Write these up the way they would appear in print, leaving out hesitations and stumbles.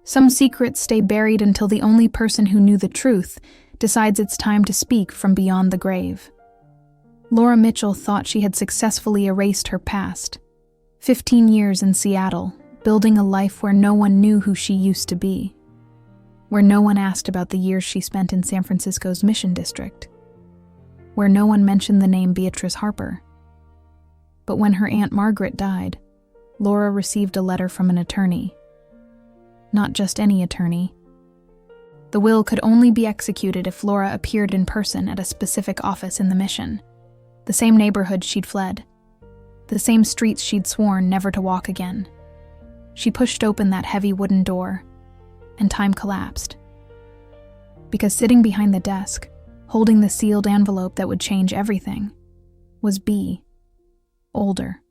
Some secrets stay buried until the only person who knew the truth decides it's time to speak from beyond the grave. Laura Mitchell thought she had successfully erased her past. 15 years in Seattle, building a life where no one knew who she used to be. Where no one asked about the years she spent in San Francisco's Mission District. Where no one mentioned the name Beatrice Harper. But when her Aunt Margaret died, Laura received a letter from an attorney. Not just any attorney. The will could only be executed if Laura appeared in person at a specific office in the Mission. The same neighborhood she'd fled. The same streets she'd sworn never to walk again. She pushed open that heavy wooden door, and time collapsed. Because sitting behind the desk, holding the sealed envelope that would change everything, was B. Older.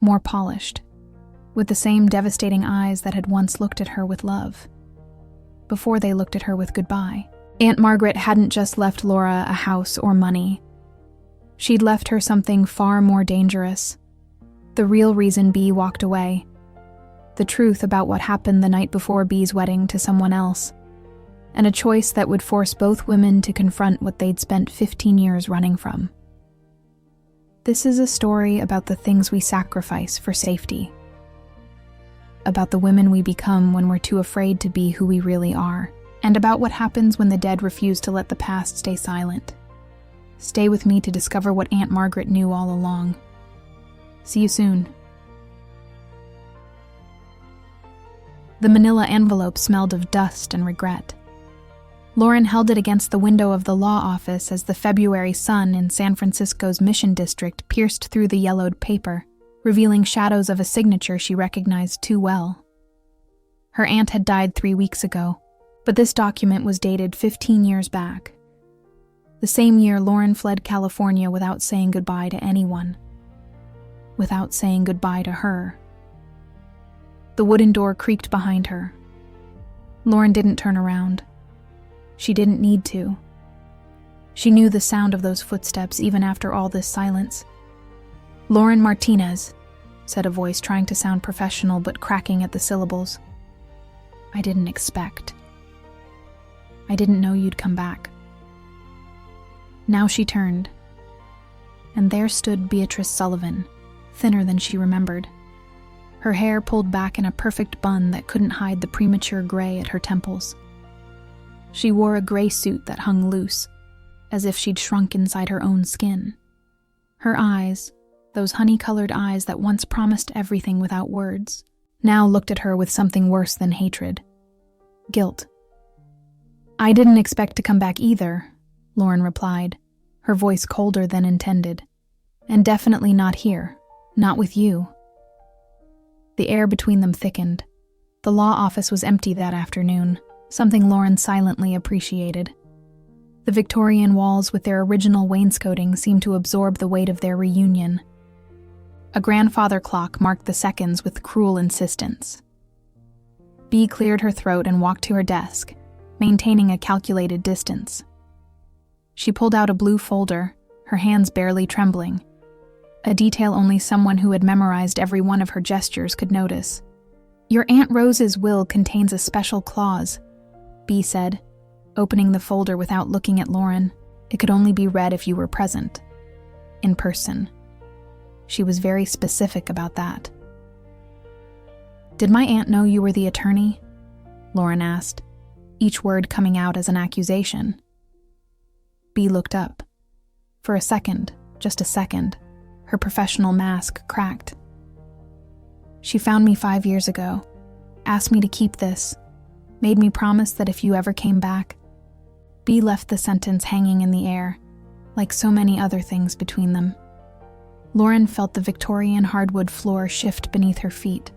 More polished. With the same devastating eyes that had once looked at her with love. Before they looked at her with goodbye. Aunt Margaret hadn't just left Laura a house or money. She'd left her something far more dangerous. The real reason B walked away. The truth about what happened the night before B's wedding to someone else. And a choice that would force both women to confront what they'd spent 15 years running from. This is a story about the things we sacrifice for safety. About the women we become when we're too afraid to be who we really are. And about what happens when the dead refuse to let the past stay silent. Stay with me to discover what Aunt Margaret knew all along. See you soon. The manila envelope smelled of dust and regret. Lauren held it against the window of the law office as the February sun in San Francisco's Mission District pierced through the yellowed paper, revealing shadows of a signature she recognized too well. Her aunt had died 3 weeks ago, but this document was dated 15 years back. The same year Lauren fled California without saying goodbye to anyone. Without saying goodbye to her. The wooden door creaked behind her. Lauren didn't turn around. She didn't need to. She knew the sound of those footsteps even after all this silence. "Lauren Martinez," said a voice trying to sound professional but cracking at the syllables. "I didn't expect. I didn't know you'd come back." Now she turned, and there stood Beatrice Sullivan, thinner than she remembered. Her hair pulled back in a perfect bun that couldn't hide the premature gray at her temples. She wore a gray suit that hung loose, as if she'd shrunk inside her own skin. Her eyes, those honey-colored eyes that once promised everything without words, now looked at her with something worse than hatred. Guilt. "I didn't expect to come back either," Lauren replied, her voice colder than intended. "And definitely not here. Not with you." The air between them thickened. The law office was empty that afternoon, something Lauren silently appreciated. The Victorian walls with their original wainscoting seemed to absorb the weight of their reunion. A grandfather clock marked the seconds with cruel insistence. Bea cleared her throat and walked to her desk, maintaining a calculated distance. She pulled out a blue folder, her hands barely trembling, a detail only someone who had memorized every one of her gestures could notice. "Your Aunt Rose's will contains a special clause," Bea said, opening the folder without looking at Lauren. "It could only be read if you were present. In person." She was very specific about that. "Did my aunt know you were the attorney?" Lauren asked, each word coming out as an accusation. Bea looked up. For a second, just a second, her professional mask cracked. "She found me 5 years ago, asked me to keep this, made me promise that if you ever came back." Bea left the sentence hanging in the air, like so many other things between them. Lauren felt the Victorian hardwood floor shift beneath her feet.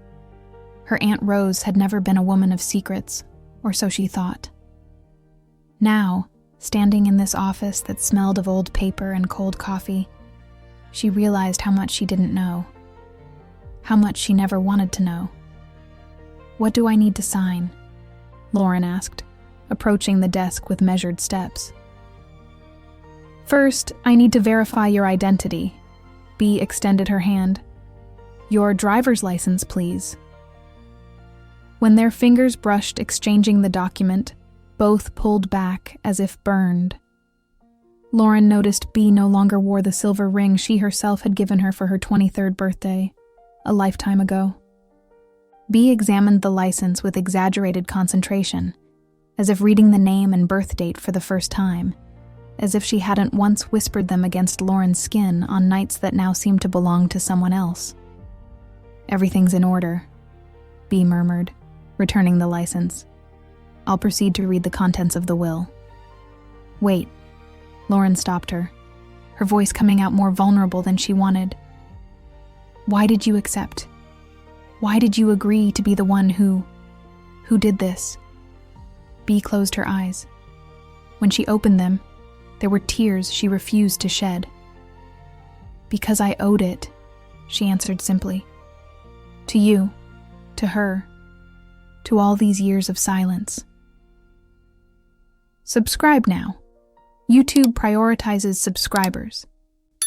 Her Aunt Rose had never been a woman of secrets, or so she thought. Now, standing in this office that smelled of old paper and cold coffee, she realized how much she didn't know. How much she never wanted to know. "What do I need to sign?" Lauren asked, approaching the desk with measured steps. "First, I need to verify your identity." Bea extended her hand. "Your driver's license, please." When their fingers brushed exchanging the document, both pulled back as if burned. Lauren noticed Bea no longer wore the silver ring she herself had given her for her 23rd birthday, a lifetime ago. Bea examined the license with exaggerated concentration, as if reading the name and birth date for the first time, as if she hadn't once whispered them against Lauren's skin on nights that now seemed to belong to someone else. "Everything's in order," Bea murmured, returning the license. "I'll proceed to read the contents of the will." "Wait," Lauren stopped her, her voice coming out more vulnerable than she wanted. "Why did you accept? Why did you agree to be the one who did this?" Bea closed her eyes. When she opened them, there were tears she refused to shed. "Because I owed it," she answered simply. "To you, to her, to all these years of silence." Subscribe now. YouTube prioritizes subscribers,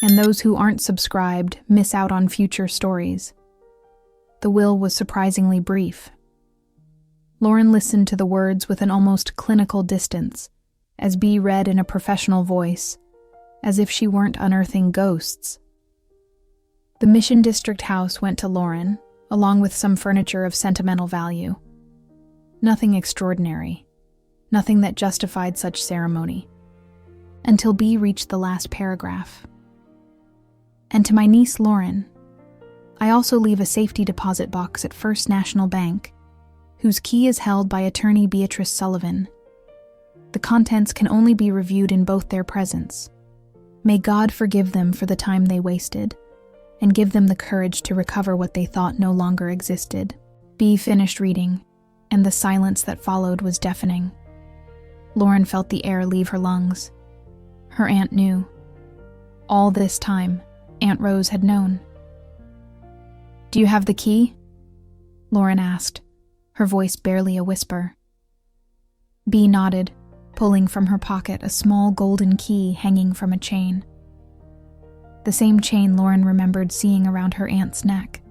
and those who aren't subscribed miss out on future stories. The will was surprisingly brief. Lauren listened to the words with an almost clinical distance, as Bea read in a professional voice, as if she weren't unearthing ghosts. The Mission District house went to Lauren, along with some furniture of sentimental value. Nothing extraordinary, nothing that justified such ceremony. Until Bea reached the last paragraph. "And to my niece Lauren, I also leave a safety deposit box at First National Bank, whose key is held by attorney Beatrice Sullivan. The contents can only be reviewed in both their presence. May God forgive them for the time they wasted, and give them the courage to recover what they thought no longer existed." Bea finished reading, and the silence that followed was deafening. Lauren felt the air leave her lungs. Her aunt knew. All this time, Aunt Rose had known. "Do you have the key?" Lauren asked, her voice barely a whisper. Bea nodded, pulling from her pocket a small golden key hanging from a chain. The same chain Lauren remembered seeing around her aunt's neck.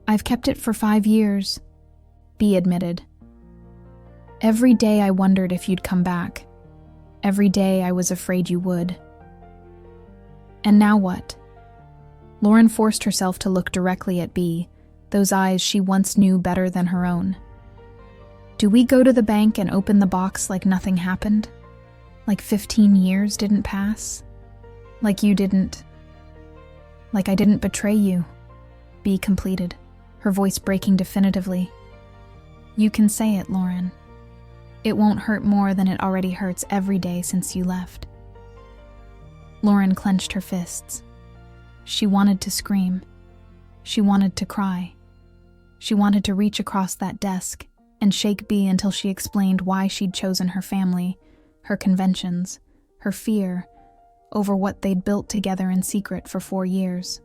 "I've kept it for 5 years," Bea admitted. "Every day I wondered if you'd come back. Every day I was afraid you would." "And now what?" Lauren forced herself to look directly at Bea, those eyes she once knew better than her own. "Do we go to the bank and open the box like nothing happened? Like 15 years didn't pass? Like I didn't betray you," Bea completed, her voice breaking definitively. "You can say it, Lauren. It won't hurt more than it already hurts every day since you left." Lauren clenched her fists. She wanted to scream. She wanted to cry. She wanted to reach across that desk and shake Bea until she explained why she'd chosen her family, her conventions, her fear, over what they'd built together in secret for 4 years.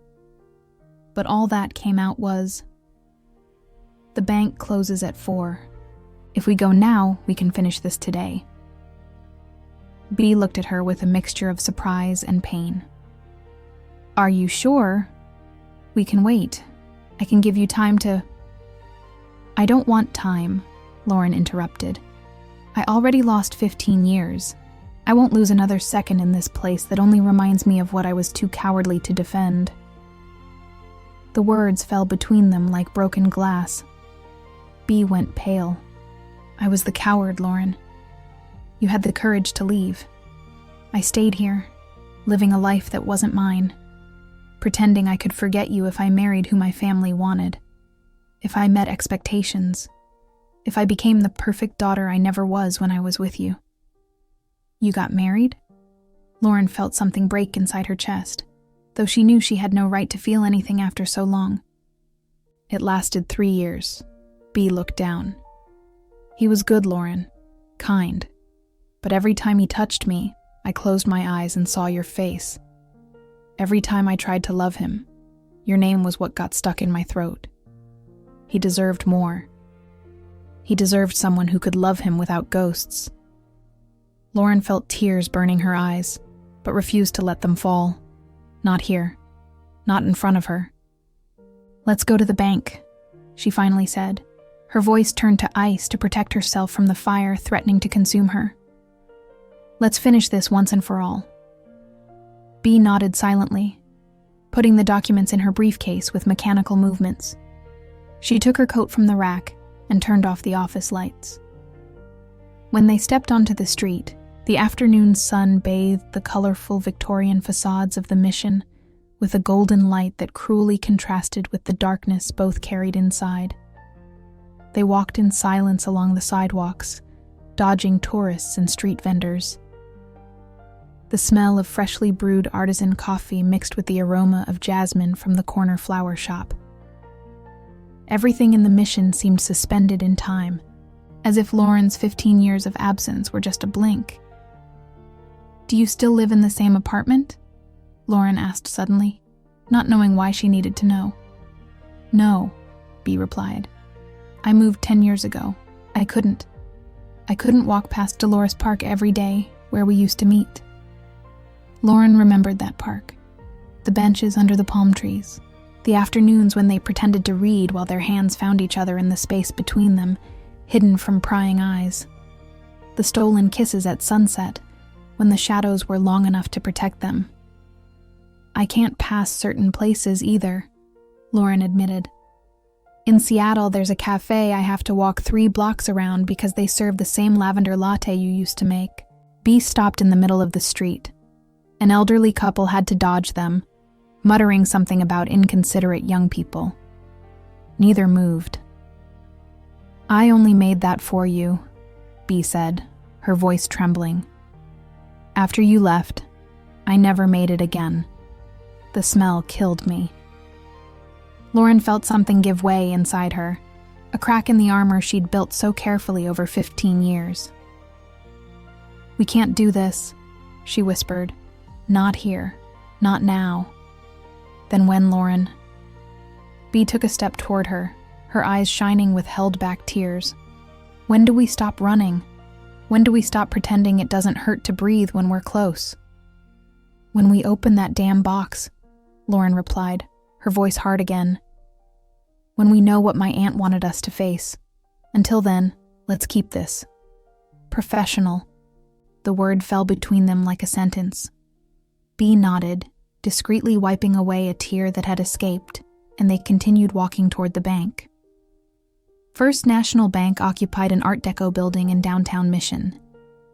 But all that came out was, "The bank closes at 4. If we go now, we can finish this today." Bea looked at her with a mixture of surprise and pain. "Are you sure? We can wait. I can give you time to—" "I don't want time," Lauren interrupted. "I already lost 15 years. I won't lose another second in this place that only reminds me of what I was too cowardly to defend." The words fell between them like broken glass. Bea went pale. "I was the coward, Lauren. You had the courage to leave. I stayed here, living a life that wasn't mine, pretending I could forget you if I married who my family wanted, if I met expectations, if I became the perfect daughter I never was when I was with you." "You got married?" Lauren felt something break inside her chest, though she knew she had no right to feel anything after so long. "It lasted 3 years. Bea looked down. "He was good, Lauren. Kind. But every time he touched me, I closed my eyes and saw your face. Every time I tried to love him, your name was what got stuck in my throat. He deserved more. He deserved someone who could love him without ghosts." Lauren felt tears burning her eyes, but refused to let them fall. Not here. Not in front of her. "Let's go to the bank," she finally said, Her voice turned to ice to protect herself from the fire threatening to consume her. "Let's finish this once and for all." Bea nodded silently, putting the documents in her briefcase with mechanical movements. She took her coat from the rack and turned off the office lights. When they stepped onto the street, the afternoon sun bathed the colorful Victorian facades of the Mission with a golden light that cruelly contrasted with the darkness both carried inside. They walked in silence along the sidewalks, dodging tourists and street vendors. The smell of freshly brewed artisan coffee mixed with the aroma of jasmine from the corner flower shop. Everything in the Mission seemed suspended in time, as if Lauren's 15 years of absence were just a blink. "Do you still live in the same apartment?" Lauren asked suddenly, not knowing why she needed to know. "No," Bea replied. "I moved 10 years ago. I couldn't walk past Dolores Park every day, where we used to meet." Lauren remembered that park. The benches under the palm trees. The afternoons when they pretended to read while their hands found each other in the space between them, hidden from prying eyes. The stolen kisses at sunset, when the shadows were long enough to protect them. "I can't pass certain places either," Lauren admitted. "In Seattle, there's a cafe I have to walk 3 blocks around because they serve the same lavender latte you used to make." Bea stopped in the middle of the street. An elderly couple had to dodge them, muttering something about inconsiderate young people. Neither moved. "I only made that for you," Bea said, her voice trembling. "After you left, I never made it again. The smell killed me." Lauren felt something give way inside her, a crack in the armor she'd built so carefully over 15 years. "We can't do this," she whispered. "Not here. Not now." "Then when, Lauren?" Bea took a step toward her, her eyes shining with held-back tears. "When do we stop running? When do we stop pretending it doesn't hurt to breathe when we're close?" "When we open that damn box," Lauren replied, her voice hard again. "When we know what my aunt wanted us to face. Until then, let's keep this professional." The word fell between them like a sentence. Bea nodded, discreetly wiping away a tear that had escaped, and they continued walking toward the bank. First National Bank occupied an Art Deco building in downtown Mission,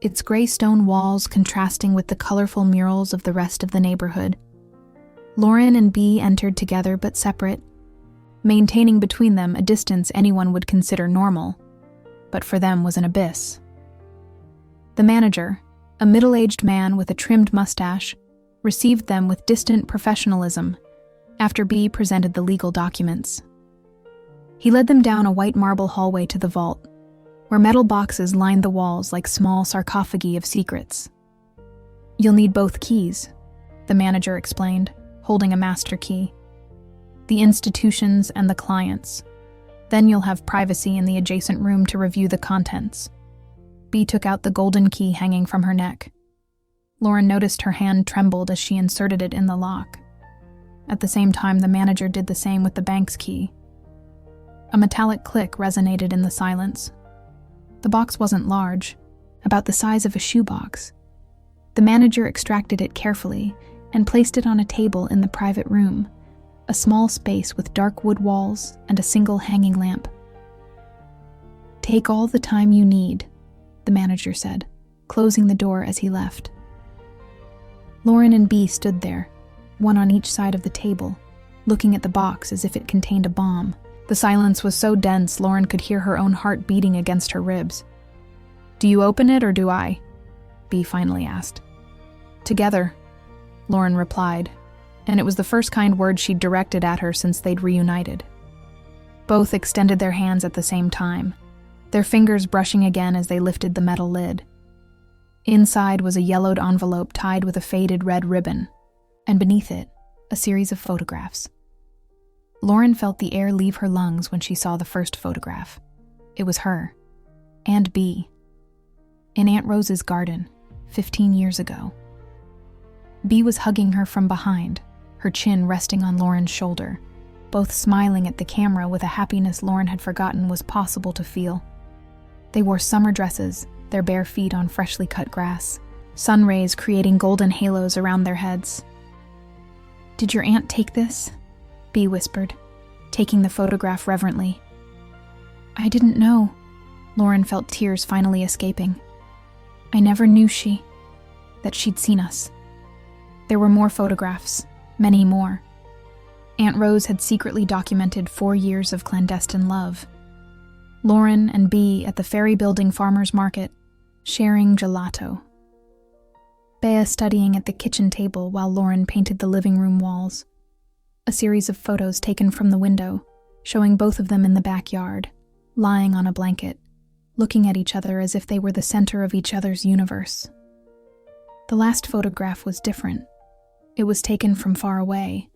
its gray stone walls contrasting with the colorful murals of the rest of the neighborhood. Lauren and Bea entered together but separate, maintaining between them a distance anyone would consider normal, but for them was an abyss. The manager, a middle-aged man with a trimmed mustache, received them with distant professionalism after Bea presented the legal documents. He led them down a white marble hallway to the vault, where metal boxes lined the walls like small sarcophagi of secrets. "You'll need both keys," the manager explained, holding a master key. "The institutions and the clients. Then you'll have privacy in the adjacent room to review the contents." Bea took out the golden key hanging from her neck. Lauren noticed her hand trembled as she inserted it in the lock. At the same time, the manager did the same with the bank's key. A metallic click resonated in the silence. The box wasn't large, about the size of a shoebox. The manager extracted it carefully and placed it on a table in the private room, a small space with dark wood walls and a single hanging lamp. "Take all the time you need," the manager said, closing the door as he left. Lauren and Bea stood there, one on each side of the table, looking at the box as if it contained a bomb. The silence was so dense Lauren could hear her own heart beating against her ribs. "Do you open it or do I?" Bea finally asked. "Together," Lauren replied, and it was the first kind word she'd directed at her since they'd reunited. Both extended their hands at the same time, their fingers brushing again as they lifted the metal lid. Inside was a yellowed envelope tied with a faded red ribbon, and beneath it, a series of photographs. Lauren felt the air leave her lungs when she saw the first photograph. It was her, and Bea, in Aunt Rose's garden, 15 years ago. Bea was hugging her from behind, her chin resting on Lauren's shoulder, both smiling at the camera with a happiness Lauren had forgotten was possible to feel. They wore summer dresses, their bare feet on freshly cut grass, sun rays creating golden halos around their heads. "Did your aunt take this?" Bea whispered, taking the photograph reverently. "I didn't know." Lauren felt tears finally escaping. "I never knew that she'd seen us." There were more photographs, many more. Aunt Rose had secretly documented 4 years of clandestine love. Lauren and Bea at the Ferry Building Farmers Market, sharing gelato. Bea studying at the kitchen table while Lauren painted the living room walls. A series of photos taken from the window, showing both of them in the backyard, lying on a blanket, looking at each other as if they were the center of each other's universe. The last photograph was different. It was taken from far away,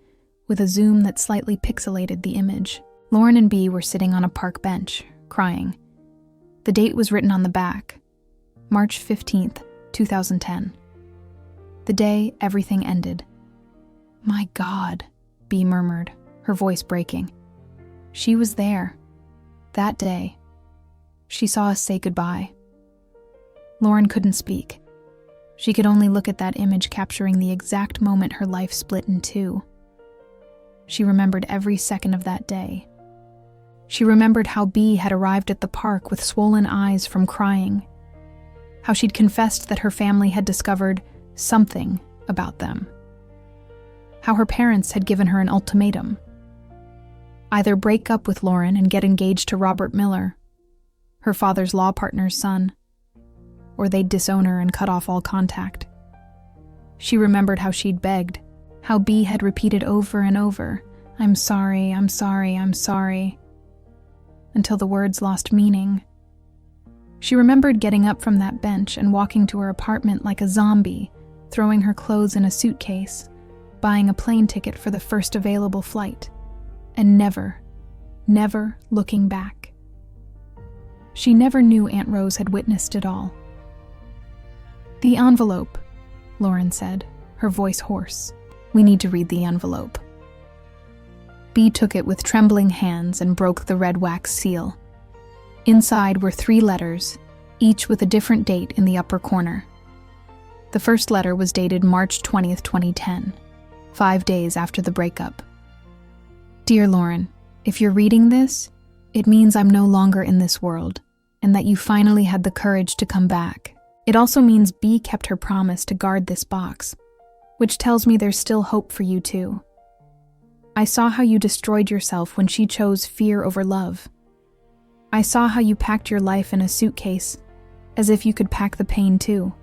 with a zoom that slightly pixelated the image. Lauren and Bea were sitting on a park bench, crying. The date was written on the back, March 15th, 2010. The day everything ended. "My God," Bea murmured, her voice breaking. She was there. That day. She saw us say goodbye. Lauren couldn't speak. She could only look at that image capturing the exact moment her life split in two. She remembered every second of that day. She remembered how Bea had arrived at the park with swollen eyes from crying. How she'd confessed that her family had discovered something about them. How her parents had given her an ultimatum. Either break up with Lauren and get engaged to Robert Miller, her father's law partner's son, or they'd disown her and cut off all contact. She remembered how she'd begged, how Bea had repeated over and over, "I'm sorry, I'm sorry, I'm sorry," until the words lost meaning. She remembered getting up from that bench and walking to her apartment like a zombie, throwing her clothes in a suitcase, buying a plane ticket for the first available flight, and never looking back. She never knew Aunt Rose had witnessed it all. "The envelope," Lauren said, her voice hoarse. "We need to read the envelope." Bea took it with trembling hands and broke the red wax seal. Inside were 3 letters, each with a different date in the upper corner. The first letter was dated March 20th, 2010, 5 days after the breakup. "Dear Lauren, if you're reading this, it means I'm no longer in this world, and that you finally had the courage to come back. It also means Bea kept her promise to guard this box, which tells me there's still hope for you too. I saw how you destroyed yourself when she chose fear over love. I saw how you packed your life in a suitcase, as if you could pack the pain too.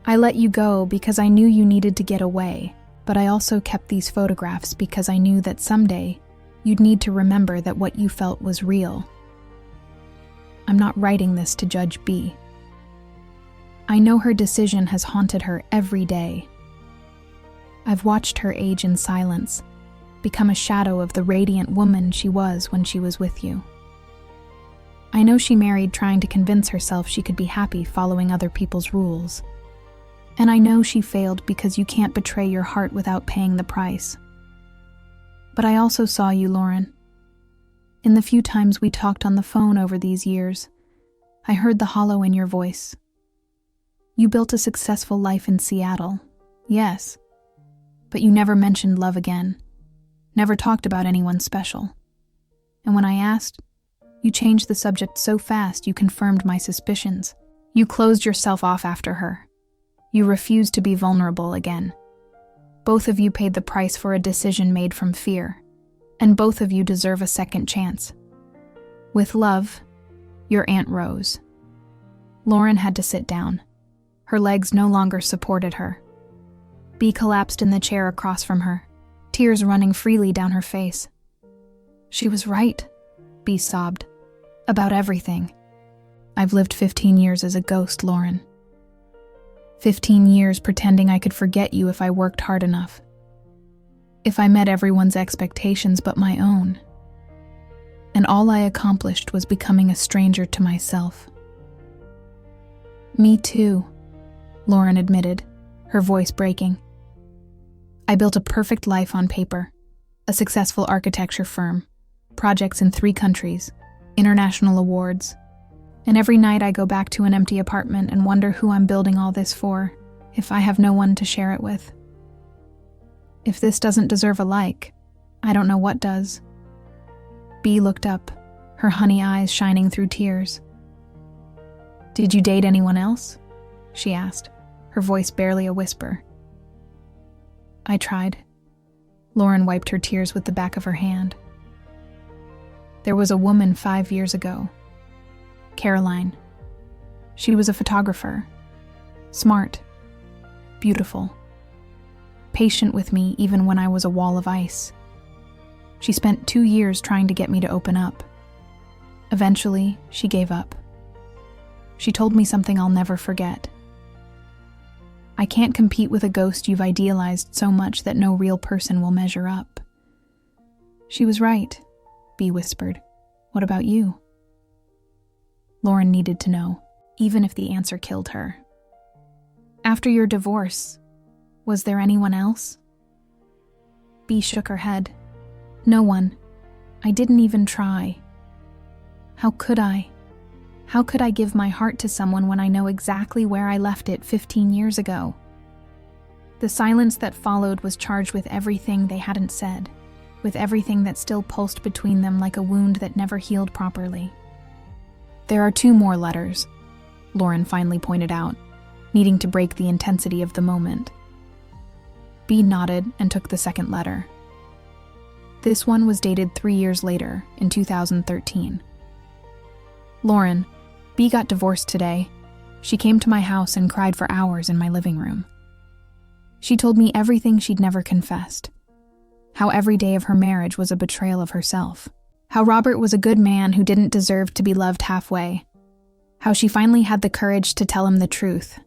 I let you go because I knew you needed to get away, but I also kept these photographs because I knew that someday you'd need to remember that what you felt was real. I'm not writing this to judge Bea. I know her decision has haunted her every day. I've watched her age in silence, become a shadow of the radiant woman she was when she was with you. I know she married trying to convince herself she could be happy following other people's rules. And I know she failed because you can't betray your heart without paying the price. But I also saw you, Lauren. In the few times we talked on the phone over these years, I heard the hollow in your voice. You built a successful life in Seattle, yes, but you never mentioned love again, never talked about anyone special. And when I asked, you changed the subject so fast you confirmed my suspicions. You closed yourself off after her. You refused to be vulnerable again. Both of you paid the price for a decision made from fear, and both of you deserve a second chance. With love, your Aunt Rose. Lauren had to sit down. Her legs no longer supported her. Bea collapsed in the chair across from her, tears running freely down her face. She was right, Bea sobbed. About everything. I've lived 15 years as a ghost, Lauren. 15 years pretending I could forget you if I worked hard enough. If I met everyone's expectations but my own. And all I accomplished was becoming a stranger to myself. Me too, Lauren admitted, her voice breaking. I built a perfect life on paper, a successful architecture firm, projects in 3 countries, international awards. And every night I go back to an empty apartment and wonder who I'm building all this for, if I have no one to share it with. If this doesn't deserve a like, I don't know what does. Bea looked up, her honey eyes shining through tears. "Did you date anyone else?" she asked, her voice barely a whisper. "I tried." Lauren wiped her tears with the back of her hand. "There was a woman 5 years ago. Caroline. She was a photographer. Smart. Beautiful. Patient with me even when I was a wall of ice. She spent 2 years trying to get me to open up. Eventually, she gave up. She told me something I'll never forget. I can't compete with a ghost you've idealized so much that no real person will measure up." "She was right," Bea whispered. "What about you?" Lauren needed to know, even if the answer killed her. "After your divorce, was there anyone else?" Bea shook her head. "No one. I didn't even try. How could I? How could I give my heart to someone when I know exactly where I left it 15 years ago?" The silence that followed was charged with everything they hadn't said, with everything that still pulsed between them like a wound that never healed properly. "There are 2 more letters," Lauren finally pointed out, needing to break the intensity of the moment. Bea nodded and took the second letter. This one was dated 3 years later, in 2013. "Lauren, Bea got divorced today. She came to my house and cried for hours in my living room. She told me everything she'd never confessed. How every day of her marriage was a betrayal of herself. How Robert was a good man who didn't deserve to be loved halfway. How she finally had the courage to tell him the truth,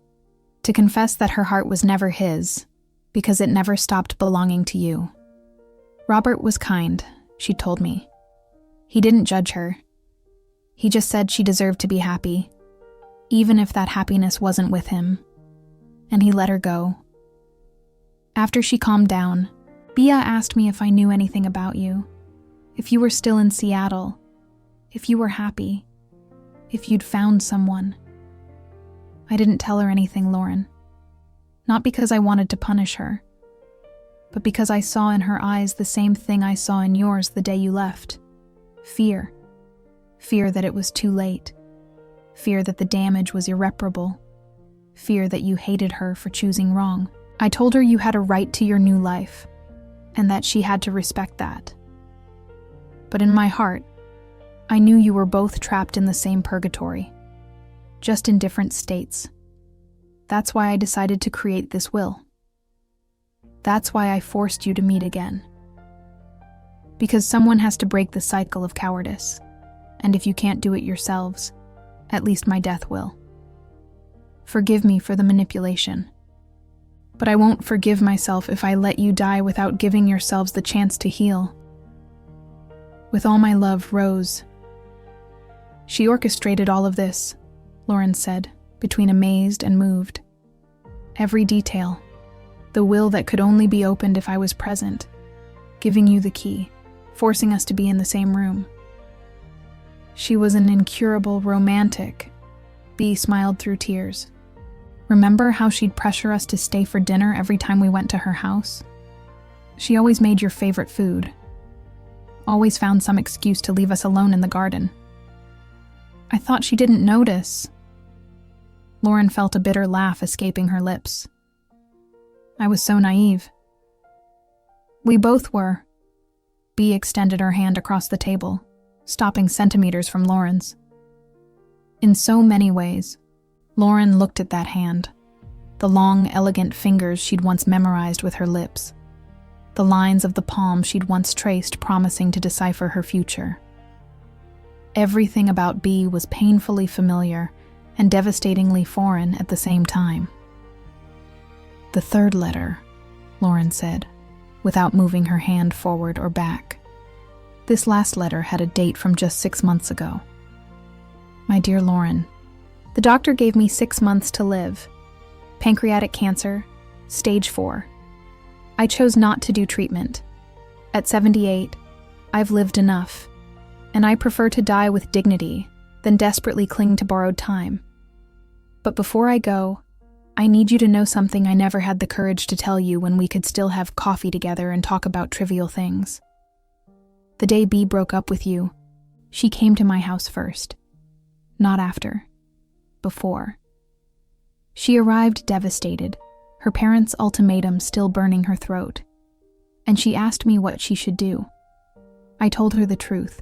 to confess that her heart was never his, because it never stopped belonging to you. Robert was kind, she told me. He didn't judge her. He just said she deserved to be happy, even if that happiness wasn't with him. And he let her go. After she calmed down, Bea asked me if I knew anything about you, if you were still in Seattle, if you were happy, if you'd found someone. I didn't tell her anything, Lauren. Not because I wanted to punish her, but because I saw in her eyes the same thing I saw in yours the day you left. Fear. Fear that it was too late. Fear that the damage was irreparable. Fear that you hated her for choosing wrong. I told her you had a right to your new life, and that she had to respect that. But in my heart, I knew you were both trapped in the same purgatory, just in different states. That's why I decided to create this will. That's why I forced you to meet again. Because someone has to break the cycle of cowardice, and if you can't do it yourselves, at least my death will. Forgive me for the manipulation, but I won't forgive myself if I let you die without giving yourselves the chance to heal. With all my love, Rose. She orchestrated all of this, Lauren said, between amazed and moved. Every detail, the will that could only be opened if I was present, giving you the key, forcing us to be in the same room. She was an incurable romantic. Bea smiled through tears. Remember how she'd pressure us to stay for dinner every time we went to her house? She always made your favorite food. Always found some excuse to leave us alone in the garden. I thought she didn't notice. Lauren felt a bitter laugh escaping her lips. I was so naive. We both were. Bea extended her hand across the table, stopping centimeters from Lauren's. In so many ways, Lauren looked at that hand, the long, elegant fingers she'd once memorized with her lips, the lines of the palm she'd once traced promising to decipher her future. Everything about Bea was painfully familiar and devastatingly foreign at the same time. The third letter, Lauren said, without moving her hand forward or back. This last letter had a date from just 6 months ago. My dear Lauren, the doctor gave me 6 months to live. Pancreatic cancer, stage 4. I chose not to do treatment. At 78, I've lived enough, and I prefer to die with dignity than desperately cling to borrowed time. But before I go, I need you to know something I never had the courage to tell you when we could still have coffee together and talk about trivial things. The day Bea broke up with you, she came to my house first. Not after. Before. She arrived devastated, her parents' ultimatum still burning her throat, and she asked me what she should do. I told her the truth,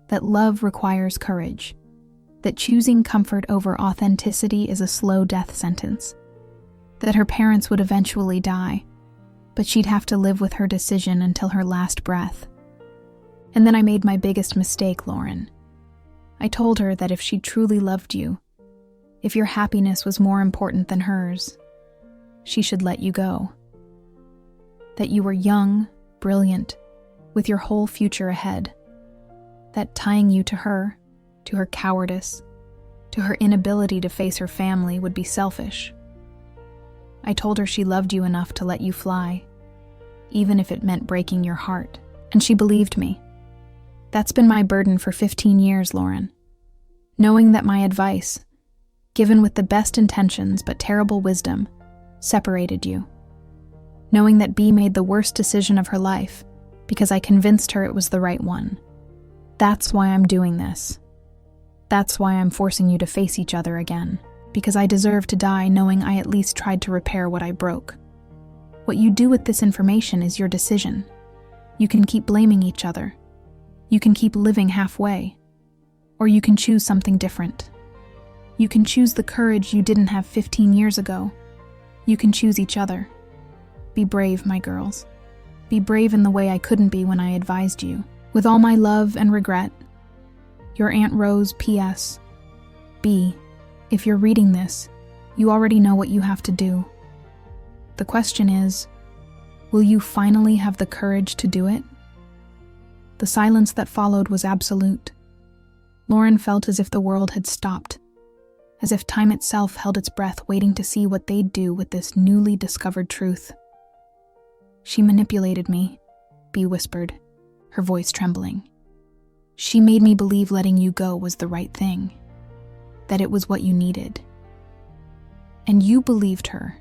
that love requires courage, that choosing comfort over authenticity is a slow death sentence, that her parents would eventually die, but she'd have to live with her decision until her last breath. And then I made my biggest mistake, Lauren. I told her that if she truly loved you, if your happiness was more important than hers, she should let you go. That you were young, brilliant, with your whole future ahead. That tying you to her cowardice, to her inability to face her family would be selfish. I told her she loved you enough to let you fly, even if it meant breaking your heart, and she believed me. That's been my burden for 15 years, Lauren. Knowing that my advice, given with the best intentions but terrible wisdom, separated you. Knowing that Bea made the worst decision of her life because I convinced her it was the right one. That's why I'm doing this. That's why I'm forcing you to face each other again, because I deserve to die knowing I at least tried to repair what I broke. What you do with this information is your decision. You can keep blaming each other. You can keep living halfway. Or you can choose something different. You can choose the courage you didn't have 15 years ago. You can choose each other. Be brave, my girls. Be brave in the way I couldn't be when I advised you. With all my love and regret, your Aunt Rose, P.S. Bea, if you're reading this, you already know what you have to do. The question is, will you finally have the courage to do it? The silence that followed was absolute. Lauren felt as if the world had stopped, as if time itself held its breath waiting to see what they'd do with this newly discovered truth. She manipulated me, Bea whispered, her voice trembling. She made me believe letting you go was the right thing, that it was what you needed. And you believed her.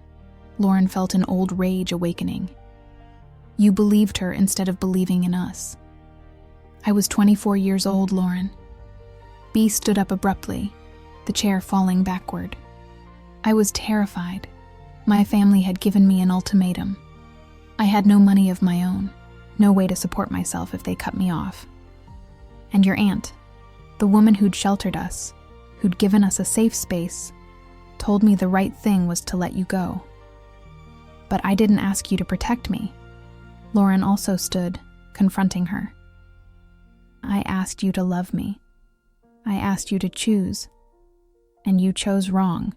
Lauren felt an old rage awakening. You believed her instead of believing in us. I was 24 years old, Lauren. Bea stood up abruptly, the chair falling backward. I was terrified. My family had given me an ultimatum. I had no money of my own, no way to support myself if they cut me off. And your aunt, the woman who'd sheltered us, who'd given us a safe space, told me the right thing was to let you go. But I didn't ask you to protect me. Lauren also stood, confronting her. I asked you to love me. I asked you to choose. And you chose wrong.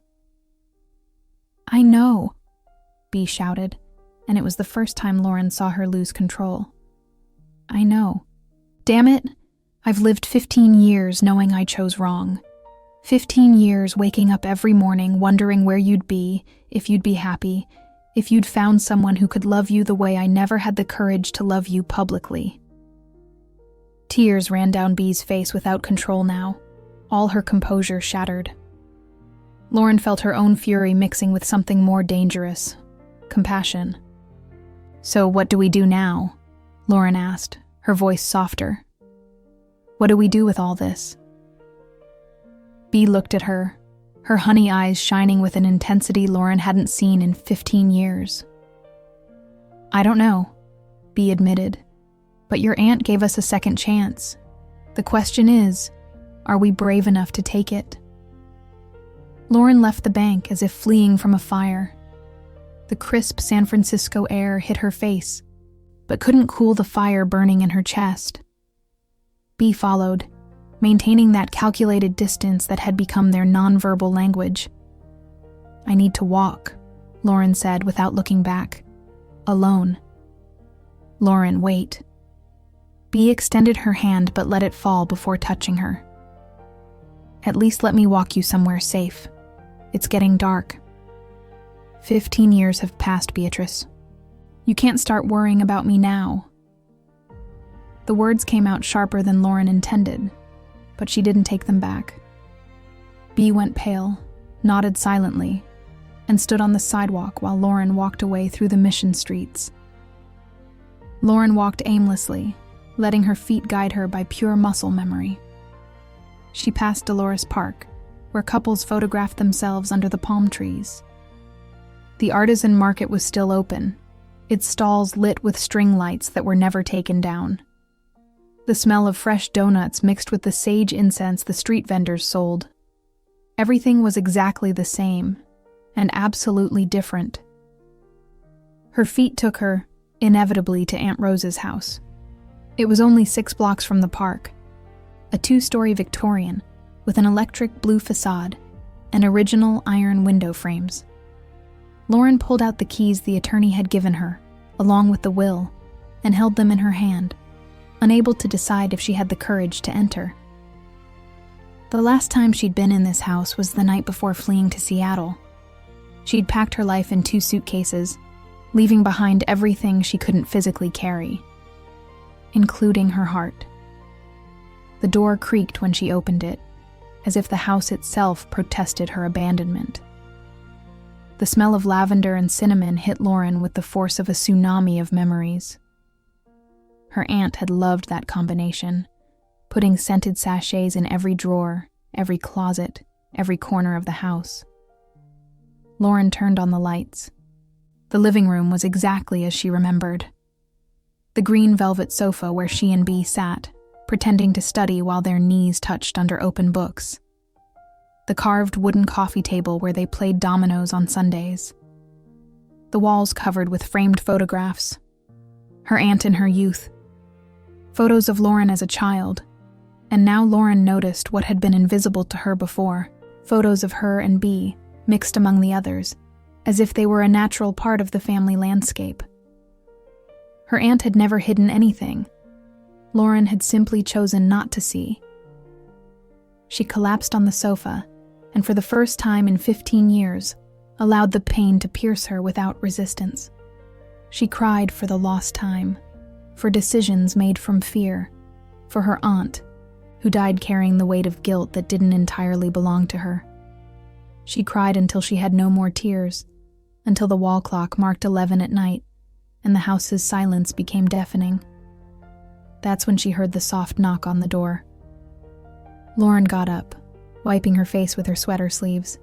I know, Bea shouted, and it was the first time Lauren saw her lose control. I know. Damn it, I've lived 15 years knowing I chose wrong. 15 years waking up every morning wondering where you'd be, if you'd be happy, if you'd found someone who could love you the way I never had the courage to love you publicly. Tears ran down Bea's face without control now, all her composure shattered. Lauren felt her own fury mixing with something more dangerous, compassion. So what do we do now? Lauren asked, her voice softer. What do we do with all this? Bea looked at her, her honey eyes shining with an intensity Lauren hadn't seen in 15 years. I don't know, Bea admitted, but your aunt gave us a second chance. The question is, are we brave enough to take it? Lauren left the bank as if fleeing from a fire. The crisp San Francisco air hit her face, but couldn't cool the fire burning in her chest. Bea followed, maintaining that calculated distance that had become their nonverbal language. I need to walk, Lauren said without looking back. Alone. Lauren, wait. Bea extended her hand but let it fall before touching her. At least let me walk you somewhere safe. It's getting dark. 15 years have passed, Beatrice. You can't start worrying about me now. The words came out sharper than Lauren intended, but she didn't take them back. Bea went pale, nodded silently, and stood on the sidewalk while Lauren walked away through the mission streets. Lauren walked aimlessly, letting her feet guide her by pure muscle memory. She passed Dolores Park, where couples photographed themselves under the palm trees. The artisan market was still open, its stalls lit with string lights that were never taken down. The smell of fresh donuts mixed with the sage incense the street vendors sold. Everything was exactly the same, and absolutely different. Her feet took her, inevitably, to Aunt Rose's house. It was only 6 blocks from the park, a 2-story Victorian with an electric blue facade and original iron window frames. Lauren pulled out the keys the attorney had given her, along with the will, and held them in her hand, unable to decide if she had the courage to enter. The last time she'd been in this house was the night before fleeing to Seattle. She'd packed her life in 2 suitcases, leaving behind everything she couldn't physically carry, including her heart. The door creaked when she opened it, as if the house itself protested her abandonment. The smell of lavender and cinnamon hit Lauren with the force of a tsunami of memories. Her aunt had loved that combination, putting scented sachets in every drawer, every closet, every corner of the house. Lauren turned on the lights. The living room was exactly as she remembered. The green velvet sofa where she and Bea sat, pretending to study while their knees touched under open books. The carved wooden coffee table where they played dominoes on Sundays. The walls covered with framed photographs. Her aunt in her youth. Photos of Lauren as a child. And now Lauren noticed what had been invisible to her before. Photos of her and Bea, mixed among the others, as if they were a natural part of the family landscape. Her aunt had never hidden anything. Lauren had simply chosen not to see. She collapsed on the sofa, and for the first time in 15 years, allowed the pain to pierce her without resistance. She cried for the lost time, for decisions made from fear, for her aunt, who died carrying the weight of guilt that didn't entirely belong to her. She cried until she had no more tears, until the wall clock marked 11 at night, and the house's silence became deafening. That's when she heard the soft knock on the door. Lauren got up, wiping her face with her sweater sleeves.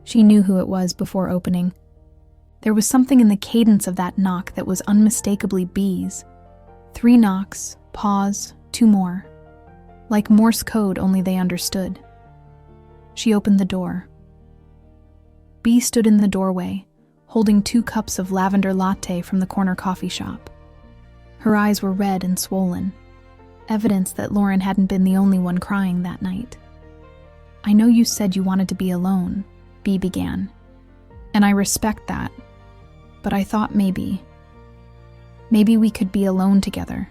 She knew who it was before opening. There was something in the cadence of that knock that was unmistakably Bea's. 3 knocks, pause, 2 more. Like Morse code, only they understood. She opened the door. Bea stood in the doorway, holding 2 cups of lavender latte from the corner coffee shop. Her eyes were red and swollen, evidence that Lauren hadn't been the only one crying that night. "I know you said you wanted to be alone," Bea began, "and I respect that, but I thought maybe we could be alone together,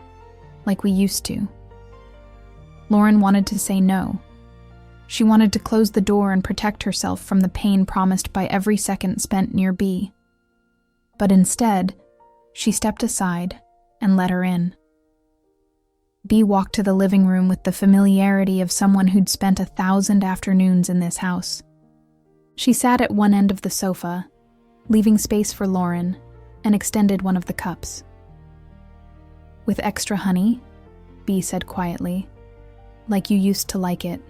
like we used to." Lauren wanted to say no. She wanted to close the door and protect herself from the pain promised by every second spent near Bea. But instead, she stepped aside and let her in. Bea walked to the living room with the familiarity of someone who'd spent 1,000 afternoons in this house. She sat at one end of the sofa, leaving space for Lauren, and extended one of the cups. "With extra honey?" Bea said quietly, "like you used to like it."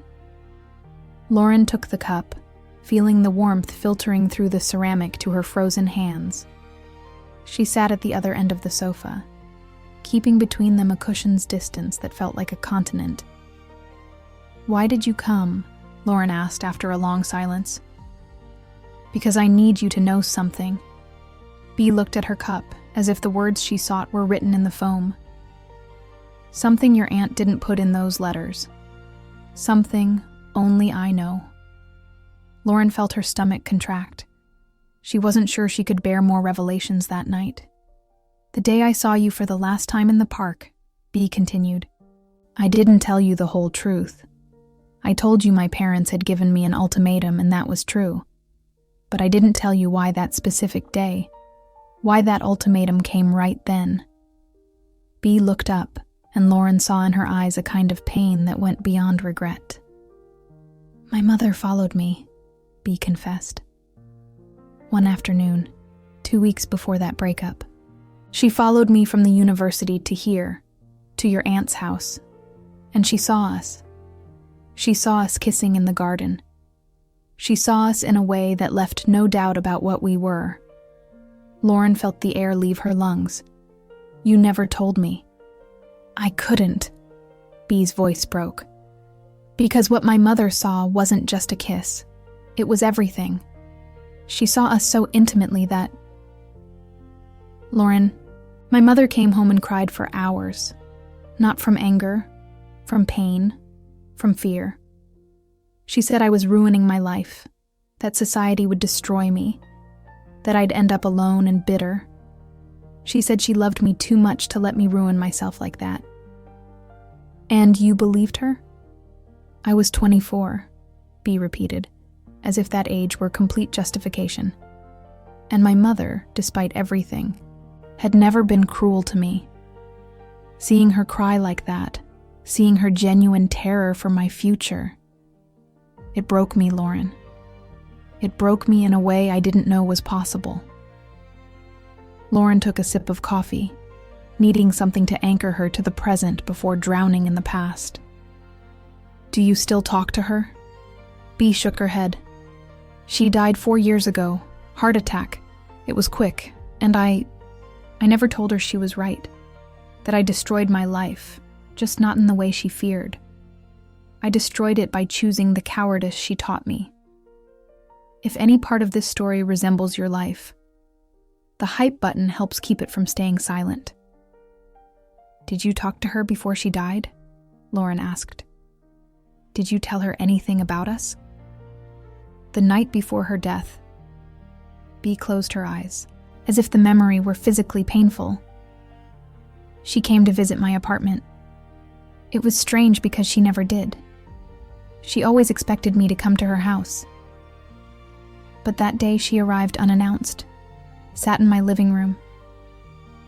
Lauren took the cup, feeling the warmth filtering through the ceramic to her frozen hands. She sat at the other end of the sofa, keeping between them a cushion's distance that felt like a continent. "Why did you come?" Lauren asked after a long silence. "Because I need you to know something." Bea looked at her cup, as if the words she sought were written in the foam. "Something your aunt didn't put in those letters. Something only I know." Lauren felt her stomach contract. She wasn't sure she could bear more revelations that night. "The day I saw you for the last time in the park," Bea continued, "I didn't tell you the whole truth. I told you my parents had given me an ultimatum, and that was true. But I didn't tell you why that specific day, why that ultimatum came right then." Bea looked up, and Lauren saw in her eyes a kind of pain that went beyond regret. "My mother followed me," Bea confessed. "One afternoon, 2 weeks before that breakup. She followed me from the university to here, to your aunt's house, and she saw us. She saw us kissing in the garden. She saw us in a way that left no doubt about what we were." Lauren felt the air leave her lungs. "You never told me." "I couldn't," Bea's voice broke. "Because what my mother saw wasn't just a kiss. It was everything. She saw us so intimately that—" "Lauren, my mother came home and cried for hours. Not from anger, from pain, from fear. She said I was ruining my life, that society would destroy me, that I'd end up alone and bitter. She said she loved me too much to let me ruin myself like that." "And you believed her?" "I was 24, Bea repeated, as if that age were complete justification. "And my mother, despite everything, had never been cruel to me. Seeing her cry like that, seeing her genuine terror for my future, it broke me, Lauren. It broke me in a way I didn't know was possible." Lauren took a sip of coffee, needing something to anchor her to the present before drowning in the past. "Do you still talk to her?" Bea shook her head. "She died 4 years ago, heart attack. It was quick, and I never told her she was right, that I destroyed my life, just not in the way she feared. I destroyed it by choosing the cowardice she taught me. If any part of this story resembles your life, the hype button helps keep it from staying silent." "Did you talk to her before she died?" Lauren asked. "Did you tell her anything about us?" "The night before her death." Bea closed her eyes, as if the memory were physically painful. "She came to visit my apartment. It was strange because she never did. She always expected me to come to her house. But that day she arrived unannounced, sat in my living room,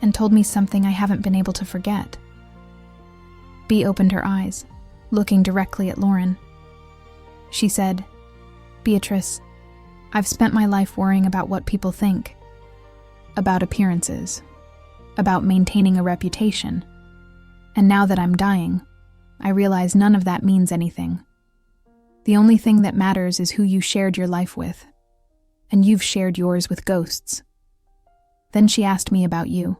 and told me something I haven't been able to forget." Bea opened her eyes, looking directly at Lauren. She said, "Beatrice, I've spent my life worrying about what people think, about appearances, about maintaining a reputation, and now that I'm dying, I realize none of that means anything. The only thing that matters is who you shared your life with, and you've shared yours with ghosts." Then she asked me about you,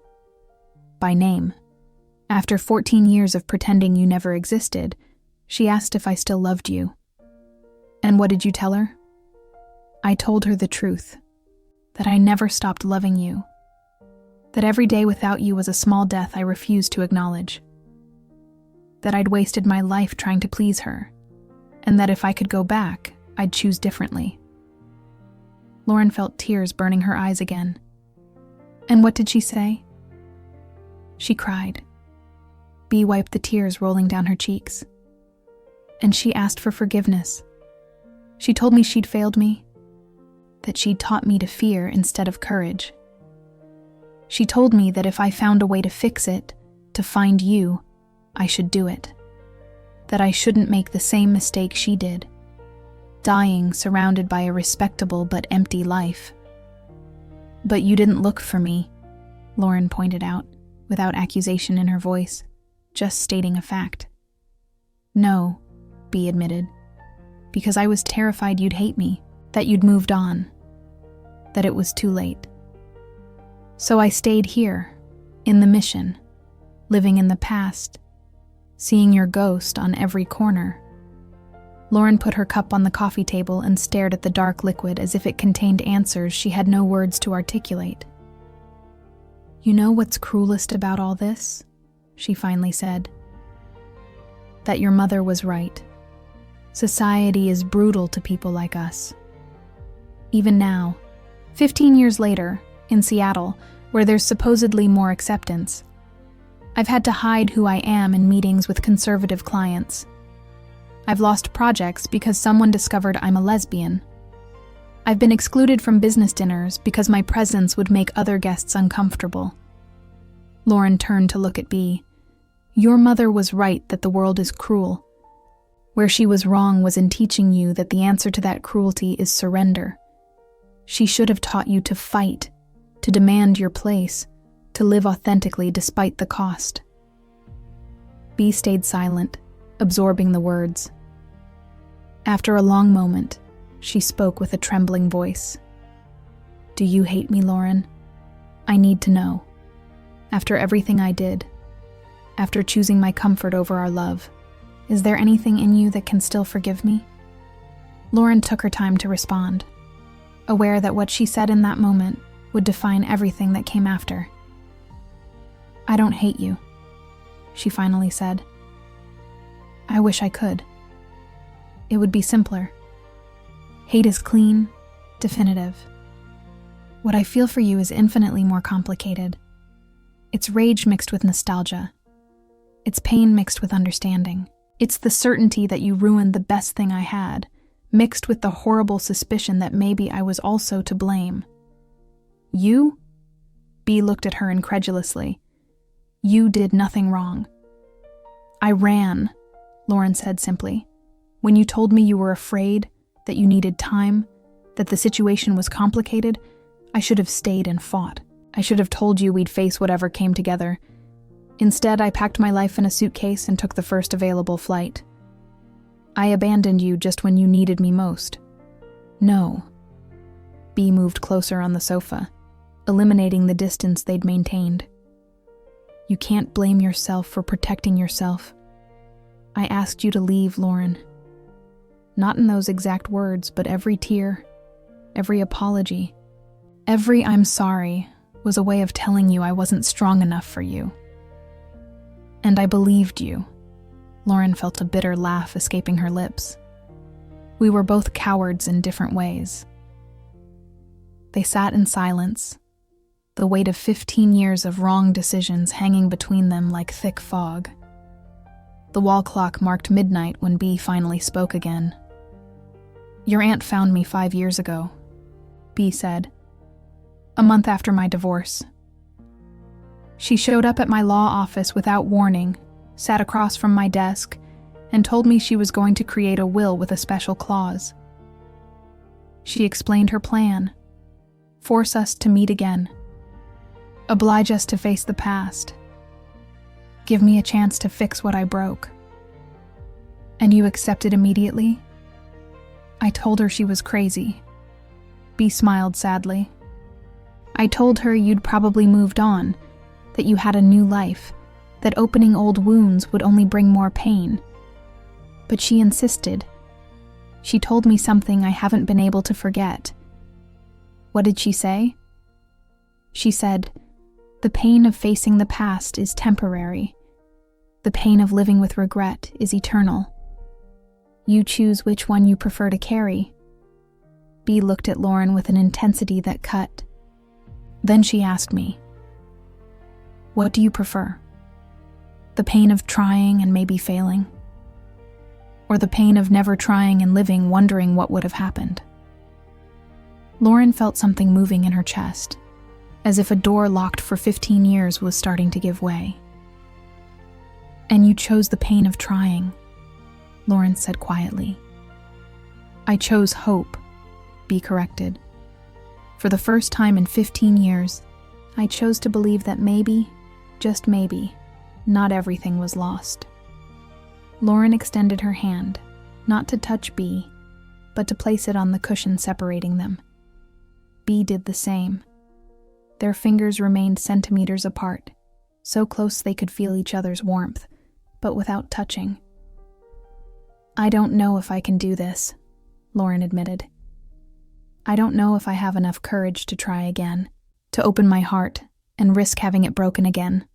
by name. After 14 years of pretending you never existed, she asked if I still loved you. And what did you tell her? I told her the truth, that I never stopped loving you, that every day without you was a small death I refused to acknowledge, that I'd wasted my life trying to please her, and that if I could go back, I'd choose differently. Lauren felt tears burning her eyes again. And what did she say? She cried. Bea wiped the tears rolling down her cheeks. And she asked for forgiveness. She told me she'd failed me, that she'd taught me to fear instead of courage. She told me that if I found a way to fix it, to find you, I should do it. That I shouldn't make the same mistake she did, dying surrounded by a respectable but empty life. But you didn't look for me, Lauren pointed out, without accusation in her voice, just stating a fact. No, Bea admitted, because I was terrified you'd hate me, that you'd moved on, that it was too late. So I stayed here, in the mission, living in the past, seeing your ghost on every corner. Lauren put her cup on the coffee table and stared at the dark liquid as if it contained answers she had no words to articulate. You know what's cruelest about all this? She finally said. That your mother was right. Society is brutal to people like us. Even now, 15 years later, in Seattle, where there's supposedly more acceptance, I've had to hide who I am in meetings with conservative clients. I've lost projects because someone discovered I'm a lesbian. I've been excluded from business dinners because my presence would make other guests uncomfortable. Lauren turned to look at Bea. Your mother was right that the world is cruel. Where she was wrong was in teaching you that the answer to that cruelty is surrender. She should have taught you to fight, to demand your place, to live authentically despite the cost. B stayed silent, absorbing the words. After a long moment, she spoke with a trembling voice. Do you hate me, Lauren? I need to know. After everything I did, after choosing my comfort over our love, is there anything in you that can still forgive me? Lauren took her time to respond, aware that what she said in that moment would define everything that came after. I don't hate you, she finally said. I wish I could. It would be simpler. Hate is clean, definitive. What I feel for you is infinitely more complicated. It's rage mixed with nostalgia. It's pain mixed with understanding. It's the certainty that you ruined the best thing I had, mixed with the horrible suspicion that maybe I was also to blame. You? B looked at her incredulously. You did nothing wrong. I ran, Lauren said simply. When you told me you were afraid, that you needed time, that the situation was complicated, I should have stayed and fought. I should have told you we'd face whatever came together. Instead, I packed my life in a suitcase and took the first available flight. I abandoned you just when you needed me most. No. B moved closer on the sofa, eliminating the distance they'd maintained. You can't blame yourself for protecting yourself. I asked you to leave, Lauren. Not in those exact words, but every tear, every apology, every I'm sorry was a way of telling you I wasn't strong enough for you. And I believed you. Lauren felt a bitter laugh escaping her lips. We were both cowards in different ways. They sat in silence, the weight of 15 years of wrong decisions hanging between them like thick fog. The wall clock marked midnight when B finally spoke again. Your aunt found me 5 years ago, B said. A month after my divorce. She showed up at my law office without warning, sat across from my desk, and told me she was going to create a will with a special clause. She explained her plan. Force us to meet again. Oblige us to face the past. Give me a chance to fix what I broke. And you accepted immediately? I told her she was crazy. B smiled sadly. I told her you'd probably moved on, that you had a new life, that opening old wounds would only bring more pain. But she insisted. She told me something I haven't been able to forget. What did she say? She said, the pain of facing the past is temporary. The pain of living with regret is eternal. You choose which one you prefer to carry. B looked at Lauren with an intensity that cut. Then she asked me, what do you prefer? The pain of trying and maybe failing? Or the pain of never trying and living, wondering what would have happened? Lauren felt something moving in her chest, as if a door locked for 15 years was starting to give way. And you chose the pain of trying, Lauren said quietly. I chose hope, B corrected. For the first time in 15 years, I chose to believe that maybe, just maybe, not everything was lost. Lauren extended her hand, not to touch B, but to place it on the cushion separating them. B did the same. Their fingers remained centimeters apart, so close they could feel each other's warmth, but without touching. I don't know if I can do this, Lauren admitted. I don't know if I have enough courage to try again, to open my heart and risk having it broken again.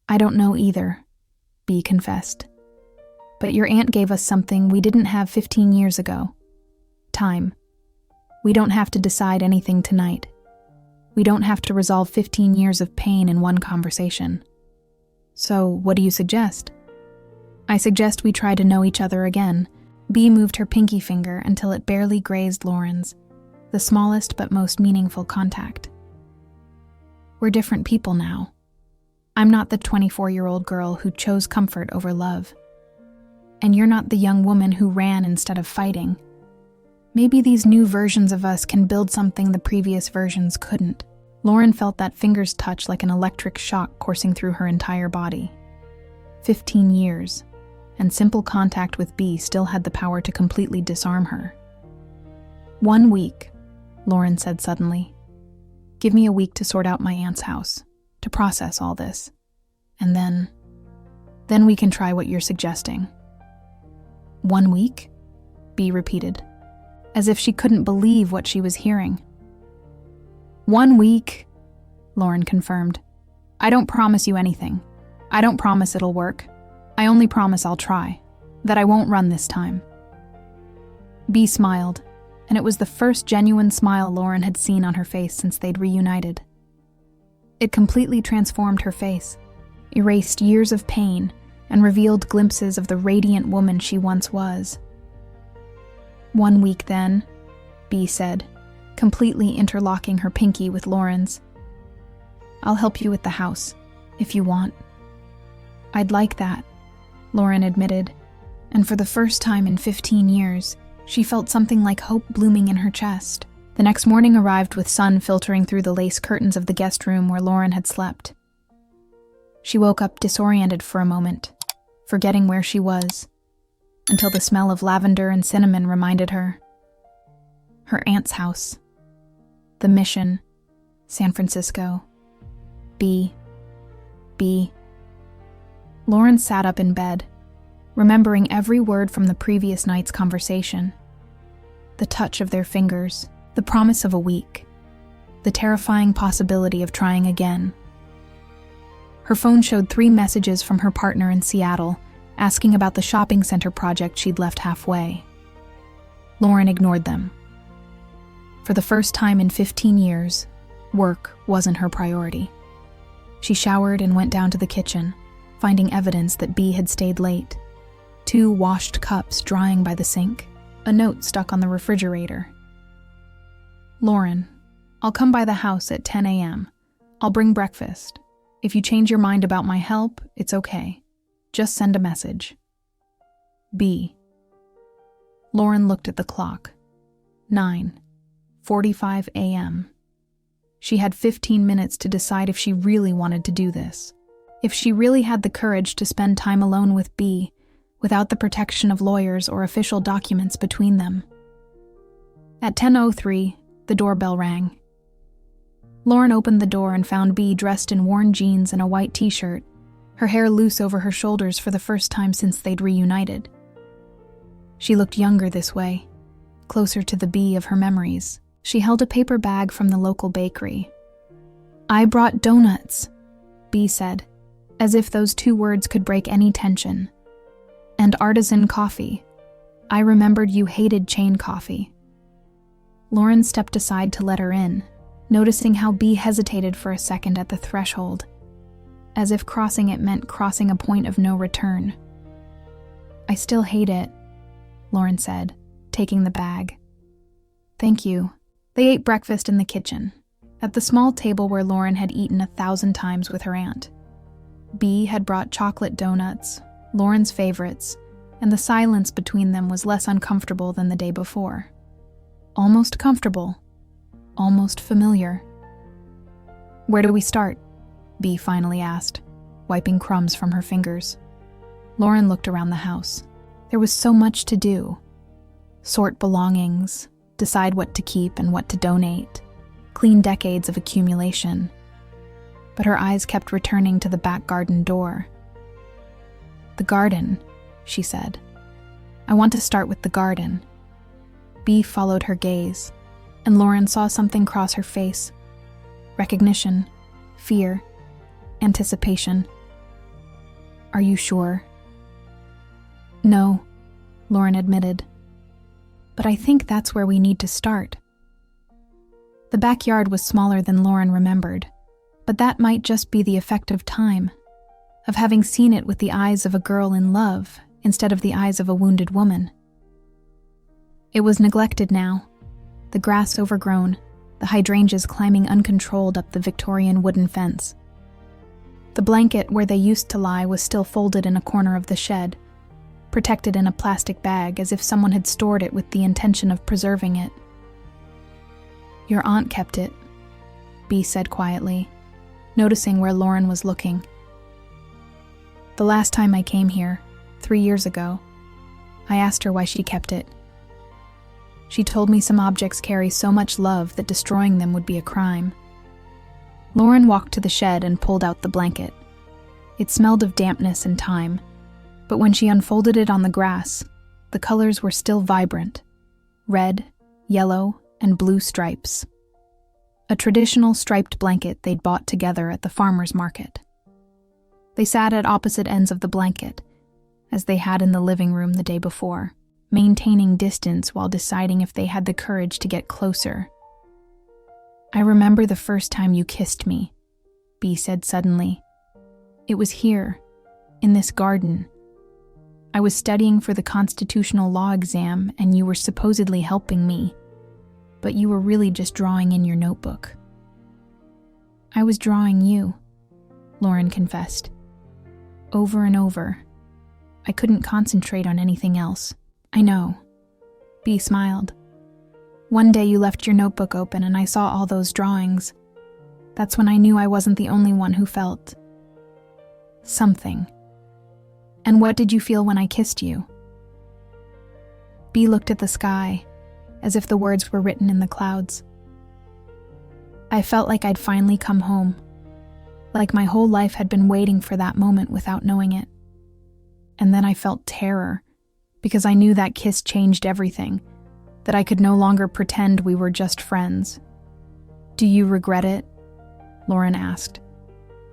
I don't know either, B confessed. But your aunt gave us something we didn't have 15 years ago. Time. We don't have to decide anything tonight. We don't have to resolve 15 years of pain in one conversation. So, what do you suggest? I suggest we try to know each other again. B moved her pinky finger until it barely grazed Lauren's, the smallest but most meaningful contact. We're different people now. I'm not the 24-year-old girl who chose comfort over love. And you're not the young woman who ran instead of fighting. Maybe these new versions of us can build something the previous versions couldn't. Lauren felt that finger's touch like an electric shock coursing through her entire body. 15 years, and simple contact with B still had the power to completely disarm her. 1 week, Lauren said suddenly. Give me a week to sort out my aunt's house, to process all this. And then we can try what you're suggesting. 1 week? B repeated, as if she couldn't believe what she was hearing. 1 week, Lauren confirmed. I don't promise you anything. I don't promise it'll work. I only promise I'll try, that I won't run this time. B smiled, and it was the first genuine smile Lauren had seen on her face since they'd reunited. It completely transformed her face, erased years of pain, and revealed glimpses of the radiant woman she once was. 1 week then, B said, completely interlocking her pinky with Lauren's. I'll help you with the house, if you want. I'd like that, Lauren admitted, and for the first time in 15 years, she felt something like hope blooming in her chest. The next morning arrived with sun filtering through the lace curtains of the guest room where Lauren had slept. She woke up disoriented for a moment, forgetting where she was, until the smell of lavender and cinnamon reminded her. Her aunt's house. The Mission. San Francisco. B. Lauren sat up in bed, remembering every word from the previous night's conversation. The touch of their fingers, the promise of a week, the terrifying possibility of trying again. Her phone showed 3 messages from her partner in Seattle, asking about the shopping center project she'd left halfway. Lauren ignored them. For the first time in 15 years, work wasn't her priority. She showered and went down to the kitchen, finding evidence that B had stayed late. 2 washed cups drying by the sink, a note stuck on the refrigerator. Lauren, I'll come by the house at 10 a.m. I'll bring breakfast. If you change your mind about my help, it's okay. Just send a message. B. Lauren looked at the clock. 9:45 a.m. She had 15 minutes to decide if she really wanted to do this. If she really had the courage to spend time alone with B, without the protection of lawyers or official documents between them. At 10:03, the doorbell rang. Lauren opened the door and found B dressed in worn jeans and a white t-shirt, her hair loose over her shoulders for the first time since they'd reunited. She looked younger this way, closer to the B of her memories. She held a paper bag from the local bakery. I brought donuts, B said, as if those 2 words could break any tension. And artisan coffee. I remembered you hated chain coffee. Lauren stepped aside to let her in, noticing how B hesitated for a second at the threshold, as if crossing it meant crossing a point of no return. I still hate it, Lauren said, taking the bag. Thank you. They ate breakfast in the kitchen, at the small table where Lauren had eaten 1,000 times with her aunt. B had brought chocolate donuts, Lauren's favorites, and the silence between them was less uncomfortable than the day before. Almost comfortable, almost familiar. Where do we start? B finally asked, wiping crumbs from her fingers. Lauren looked around the house. There was so much to do. Sort belongings, decide what to keep and what to donate, clean decades of accumulation. But her eyes kept returning to the back garden door. The garden, she said. I want to start with the garden. B followed her gaze, and Lauren saw something cross her face. Recognition, fear, anticipation. Are you sure? No, Lauren admitted. But I think that's where we need to start. The backyard was smaller than Lauren remembered, but that might just be the effect of time, of having seen it with the eyes of a girl in love instead of the eyes of a wounded woman. It was neglected now, the grass overgrown, the hydrangeas climbing uncontrolled up the Victorian wooden fence. The blanket where they used to lie was still folded in a corner of the shed, protected in a plastic bag as if someone had stored it with the intention of preserving it. "Your aunt kept it," Bea said quietly, noticing where Lauren was looking. "The last time I came here, 3 years ago, I asked her why she kept it. She told me some objects carry so much love that destroying them would be a crime." Lauren walked to the shed and pulled out the blanket. It smelled of dampness and time, but when she unfolded it on the grass, the colors were still vibrant: red, yellow, and blue stripes. A traditional striped blanket they'd bought together at the farmer's market. They sat at opposite ends of the blanket, as they had in the living room the day before, maintaining distance while deciding if they had the courage to get closer. "I remember the first time you kissed me," Bea said suddenly. "It was here, in this garden. I was studying for the constitutional law exam and you were supposedly helping me, but you were really just drawing in your notebook." "I was drawing you," Lauren confessed. "Over and over. I couldn't concentrate on anything else." "I know." Bea smiled. "One day you left your notebook open and I saw all those drawings. That's when I knew I wasn't the only one who felt something." "And what did you feel when I kissed you?" Bea looked at the sky, as if the words were written in the clouds. "I felt like I'd finally come home, like my whole life had been waiting for that moment without knowing it. And then I felt terror, because I knew that kiss changed everything, that I could no longer pretend we were just friends." "Do you regret it?" Lauren asked.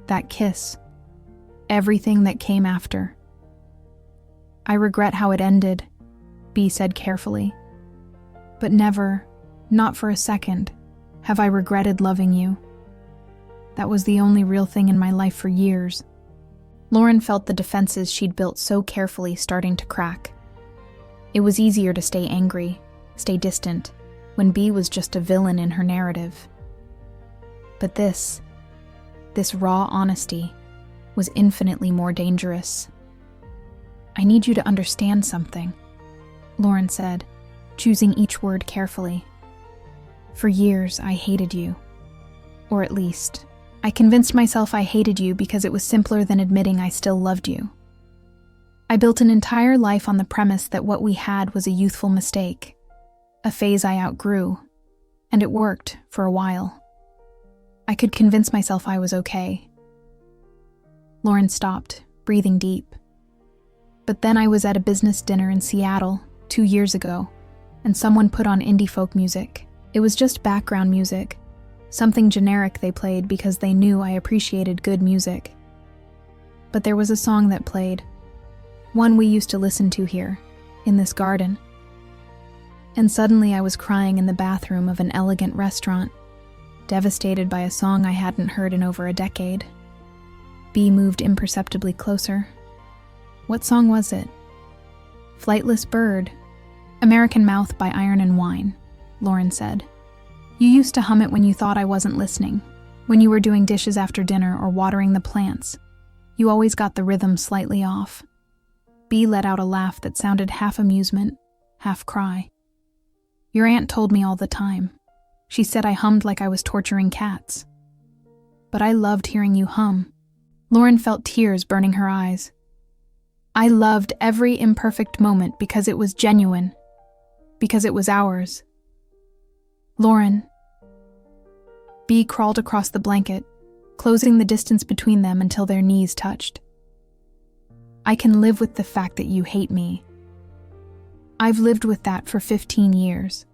"That kiss, everything that came after." "I regret how it ended," Bea said carefully. "But never, not for a second, have I regretted loving you. That was the only real thing in my life for years." Lauren felt the defenses she'd built so carefully starting to crack. It was easier to stay angry, stay distant, when Bea was just a villain in her narrative. But this raw honesty, was infinitely more dangerous. "I need you to understand something," Lauren said, choosing each word carefully. "For years, I hated you. Or at least, I convinced myself I hated you because it was simpler than admitting I still loved you. I built an entire life on the premise that what we had was a youthful mistake, a phase I outgrew, and it worked for a while. I could convince myself I was okay." Lauren stopped, breathing deep. "But then I was at a business dinner in Seattle 2 years ago, and someone put on indie folk music. It was just background music, something generic they played because they knew I appreciated good music. But there was a song that played, one we used to listen to here, in this garden. And suddenly I was crying in the bathroom of an elegant restaurant, devastated by a song I hadn't heard in over a decade." Bea moved imperceptibly closer. "What song was it?" "Flightless Bird, American Mouth by Iron and Wine," Lauren said. "You used to hum it when you thought I wasn't listening, when you were doing dishes after dinner or watering the plants. You always got the rhythm slightly off." Bea let out a laugh that sounded half amusement, half cry. "Your aunt told me all the time. She said I hummed like I was torturing cats. But I loved hearing you hum." Lauren felt tears burning her eyes. "I loved every imperfect moment because it was genuine, because it was ours." "Lauren." Bea crawled across the blanket, closing the distance between them until their knees touched. "I can live with the fact that you hate me. I've lived with that for 15 years.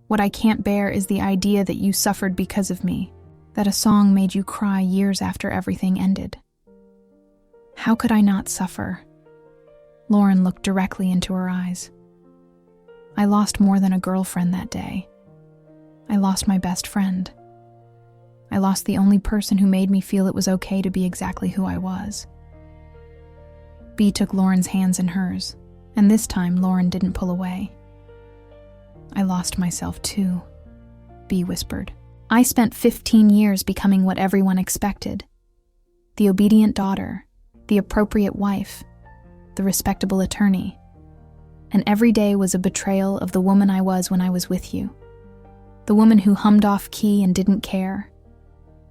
What I can't bear is the idea that you suffered because of me, that a song made you cry years after everything ended. How could I not suffer?" Lauren looked directly into her eyes. "I lost more than a girlfriend that day. I lost my best friend. I lost the only person who made me feel it was okay to be exactly who I was." Bea took Lauren's hands in hers, and this time Lauren didn't pull away. "I lost myself too," Bea whispered. "I spent 15 years becoming what everyone expected. the obedient daughter, the appropriate wife, the respectable attorney. And every day was a betrayal of the woman I was when I was with you. The woman who hummed off key and didn't care.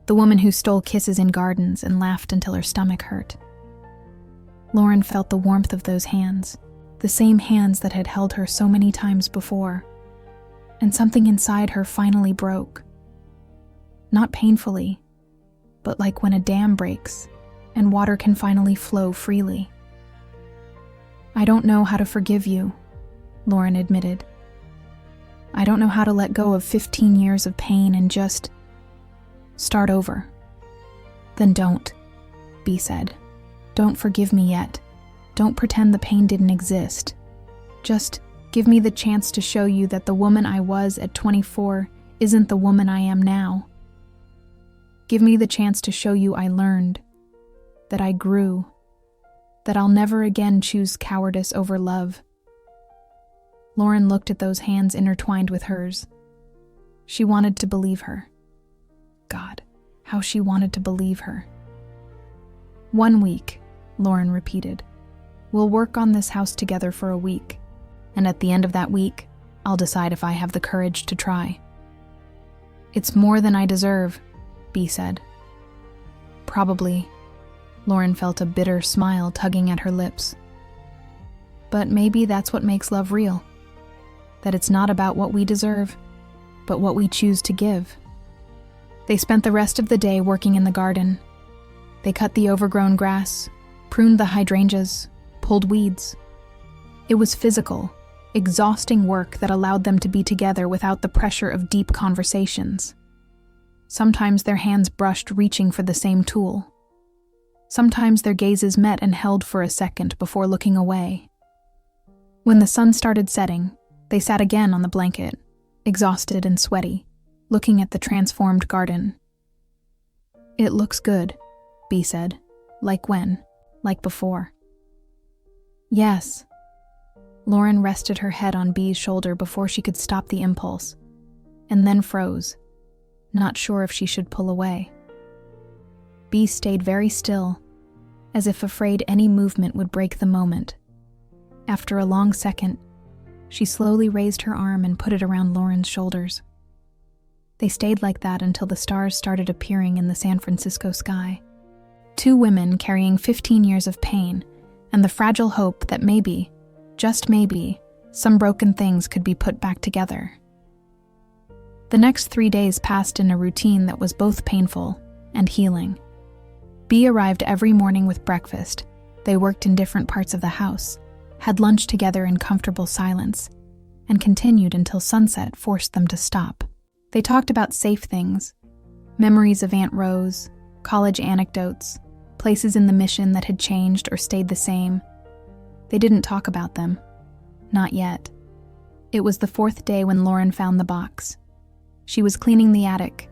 The woman who stole kisses in gardens and laughed until her stomach hurt. Lauren felt the warmth of those hands, the same hands that had held her so many times before, and something inside her finally broke. Not painfully, but like when a dam breaks and water can finally flow freely. I don't know how to forgive you, Lauren admitted. I don't know how to let go of 15 years of pain and just start over. Then don't, Bea said. Don't forgive me yet. Don't pretend the pain didn't exist. Just give me the chance to show you that the woman I was at 24 isn't the woman I am now. Give me the chance to show you I learned, that I grew, that I'll never again choose cowardice over love. Lauren looked at those hands intertwined with hers. She wanted to believe her. God, how she wanted to believe her. 1 week, Lauren repeated. We'll work on this house together for a week, and at the end of that week, I'll decide if I have the courage to try. It's more than I deserve, Bea said. Probably. Lauren felt a bitter smile tugging at her lips. But maybe that's what makes love real. That it's not about what we deserve, but what we choose to give. They spent the rest of the day working in the garden. They cut the overgrown grass, pruned the hydrangeas, pulled weeds. It was physical, exhausting work that allowed them to be together without the pressure of deep conversations. Sometimes their hands brushed, reaching for the same tool. Sometimes their gazes met and held for a second before looking away. When the sun started setting, they sat again on the blanket, exhausted and sweaty, looking at the transformed garden. It looks good, Bea said. Like when? Like before. Yes. Lauren rested her head on Bea's shoulder before she could stop the impulse, and then froze, not sure if she should pull away. Bea stayed very still, as if afraid any movement would break the moment. After a long second, she slowly raised her arm and put it around Lauren's shoulders. They stayed like that until the stars started appearing in the San Francisco sky. 2 women carrying 15 years of pain and the fragile hope that maybe, just maybe, some broken things could be put back together. The next 3 days passed in a routine that was both painful and healing. Bea arrived every morning with breakfast. They worked in different parts of the house, had lunch together in comfortable silence, and continued until sunset forced them to stop. They talked about safe things, memories of Aunt Rose, college anecdotes, places in the mission that had changed or stayed the same. They didn't talk about them. Not yet. It was the 4th day when Lauren found the box. She was cleaning the attic,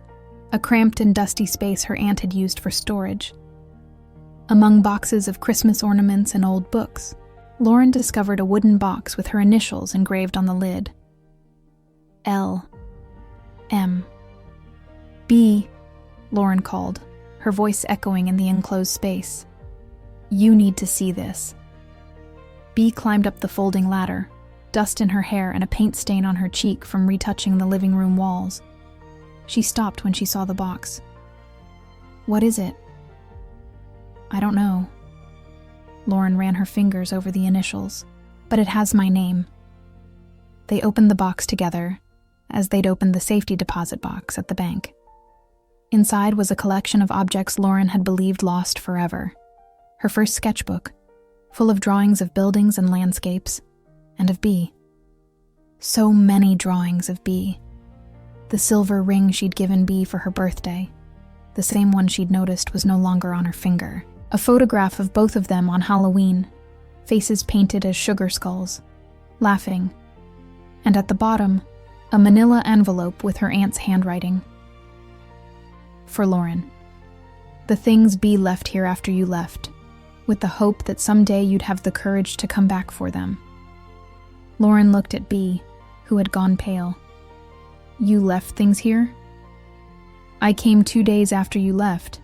a cramped and dusty space her aunt had used for storage. Among boxes of Christmas ornaments and old books, Lauren discovered a wooden box with her initials engraved on the lid. L. M. B. Lauren called, her voice echoing in the enclosed space. You need to see this. Bea climbed up the folding ladder, dust in her hair and a paint stain on her cheek from retouching the living room walls. She stopped when she saw the box. What is it? I don't know. Lauren ran her fingers over the initials, but it has my name. They opened the box together, as they'd opened the safety deposit box at the bank. Inside was a collection of objects Lauren had believed lost forever. Her first sketchbook, full of drawings of buildings and landscapes, and of Bea. So many drawings of Bea. The silver ring she'd given Bea for her birthday, the same one she'd noticed was no longer on her finger. A photograph of both of them on Halloween, faces painted as sugar skulls, laughing. And at the bottom, a manila envelope with her aunt's handwriting. For Lauren. The things Bea left here after you left, with the hope that someday you'd have the courage to come back for them. Lauren looked at Bea, who had gone pale. You left things here? I came 2 days after you left,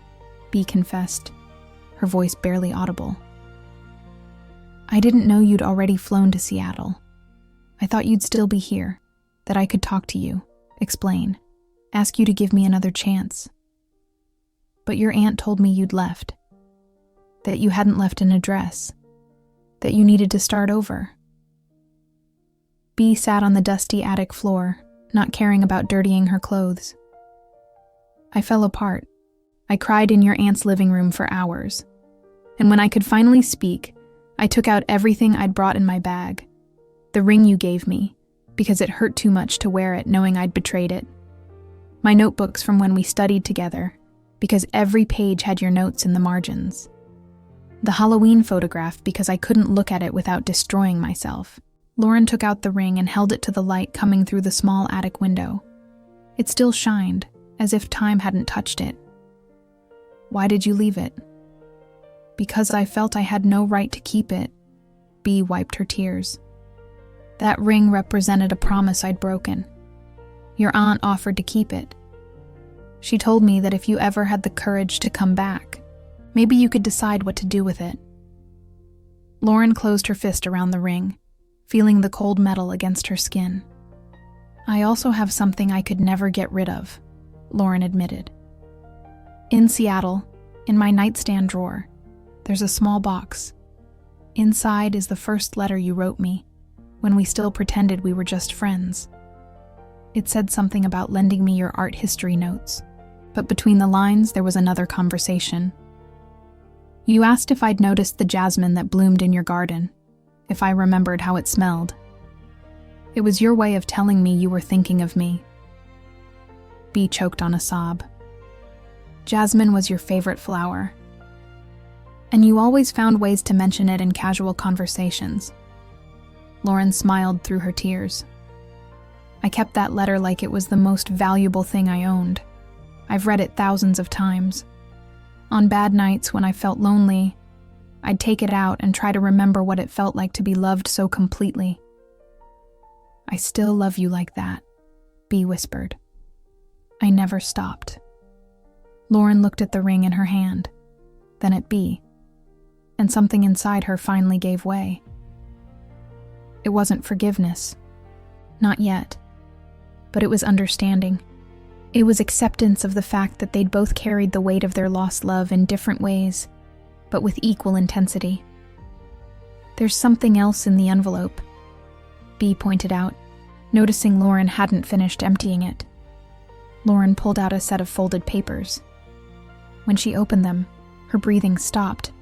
Bea confessed, her voice barely audible. I didn't know you'd already flown to Seattle. I thought you'd still be here, that I could talk to you, explain, ask you to give me another chance. But your aunt told me you'd left, that you hadn't left an address, that you needed to start over. Bea sat on the dusty attic floor, not caring about dirtying her clothes. I fell apart. I cried in your aunt's living room for hours. And when I could finally speak, I took out everything I'd brought in my bag. The ring you gave me, because it hurt too much to wear it knowing I'd betrayed it. My notebooks from when we studied together, because every page had your notes in the margins. The Halloween photograph because I couldn't look at it without destroying myself. Lauren took out the ring and held it to the light coming through the small attic window. It still shined, as if time hadn't touched it. Why did you leave it? Because I felt I had no right to keep it. Bea wiped her tears. That ring represented a promise I'd broken. Your aunt offered to keep it. She told me that if you ever had the courage to come back, maybe you could decide what to do with it. Lauren closed her fist around the ring, feeling the cold metal against her skin. I also have something I could never get rid of, Lauren admitted. In Seattle, in my nightstand drawer, there's a small box. Inside is the first letter you wrote me, when we still pretended we were just friends. It said something about lending me your art history notes, but between the lines there was another conversation. You asked if I'd noticed the jasmine that bloomed in your garden, if I remembered how it smelled. It was your way of telling me you were thinking of me. Bea choked on a sob. Jasmine was your favorite flower, and you always found ways to mention it in casual conversations. Lauren smiled through her tears. I kept that letter like it was the most valuable thing I owned. I've read it thousands of times. On bad nights when I felt lonely, I'd take it out and try to remember what it felt like to be loved so completely. I still love you like that, Bea whispered. I never stopped. Lauren looked at the ring in her hand, then at Bea, and something inside her finally gave way. It wasn't forgiveness. Not yet. But it was understanding. It was acceptance of the fact that they'd both carried the weight of their lost love in different ways, but with equal intensity. There's something else in the envelope, Bea pointed out, noticing Lauren hadn't finished emptying it. Lauren pulled out a set of folded papers. When she opened them, her breathing stopped.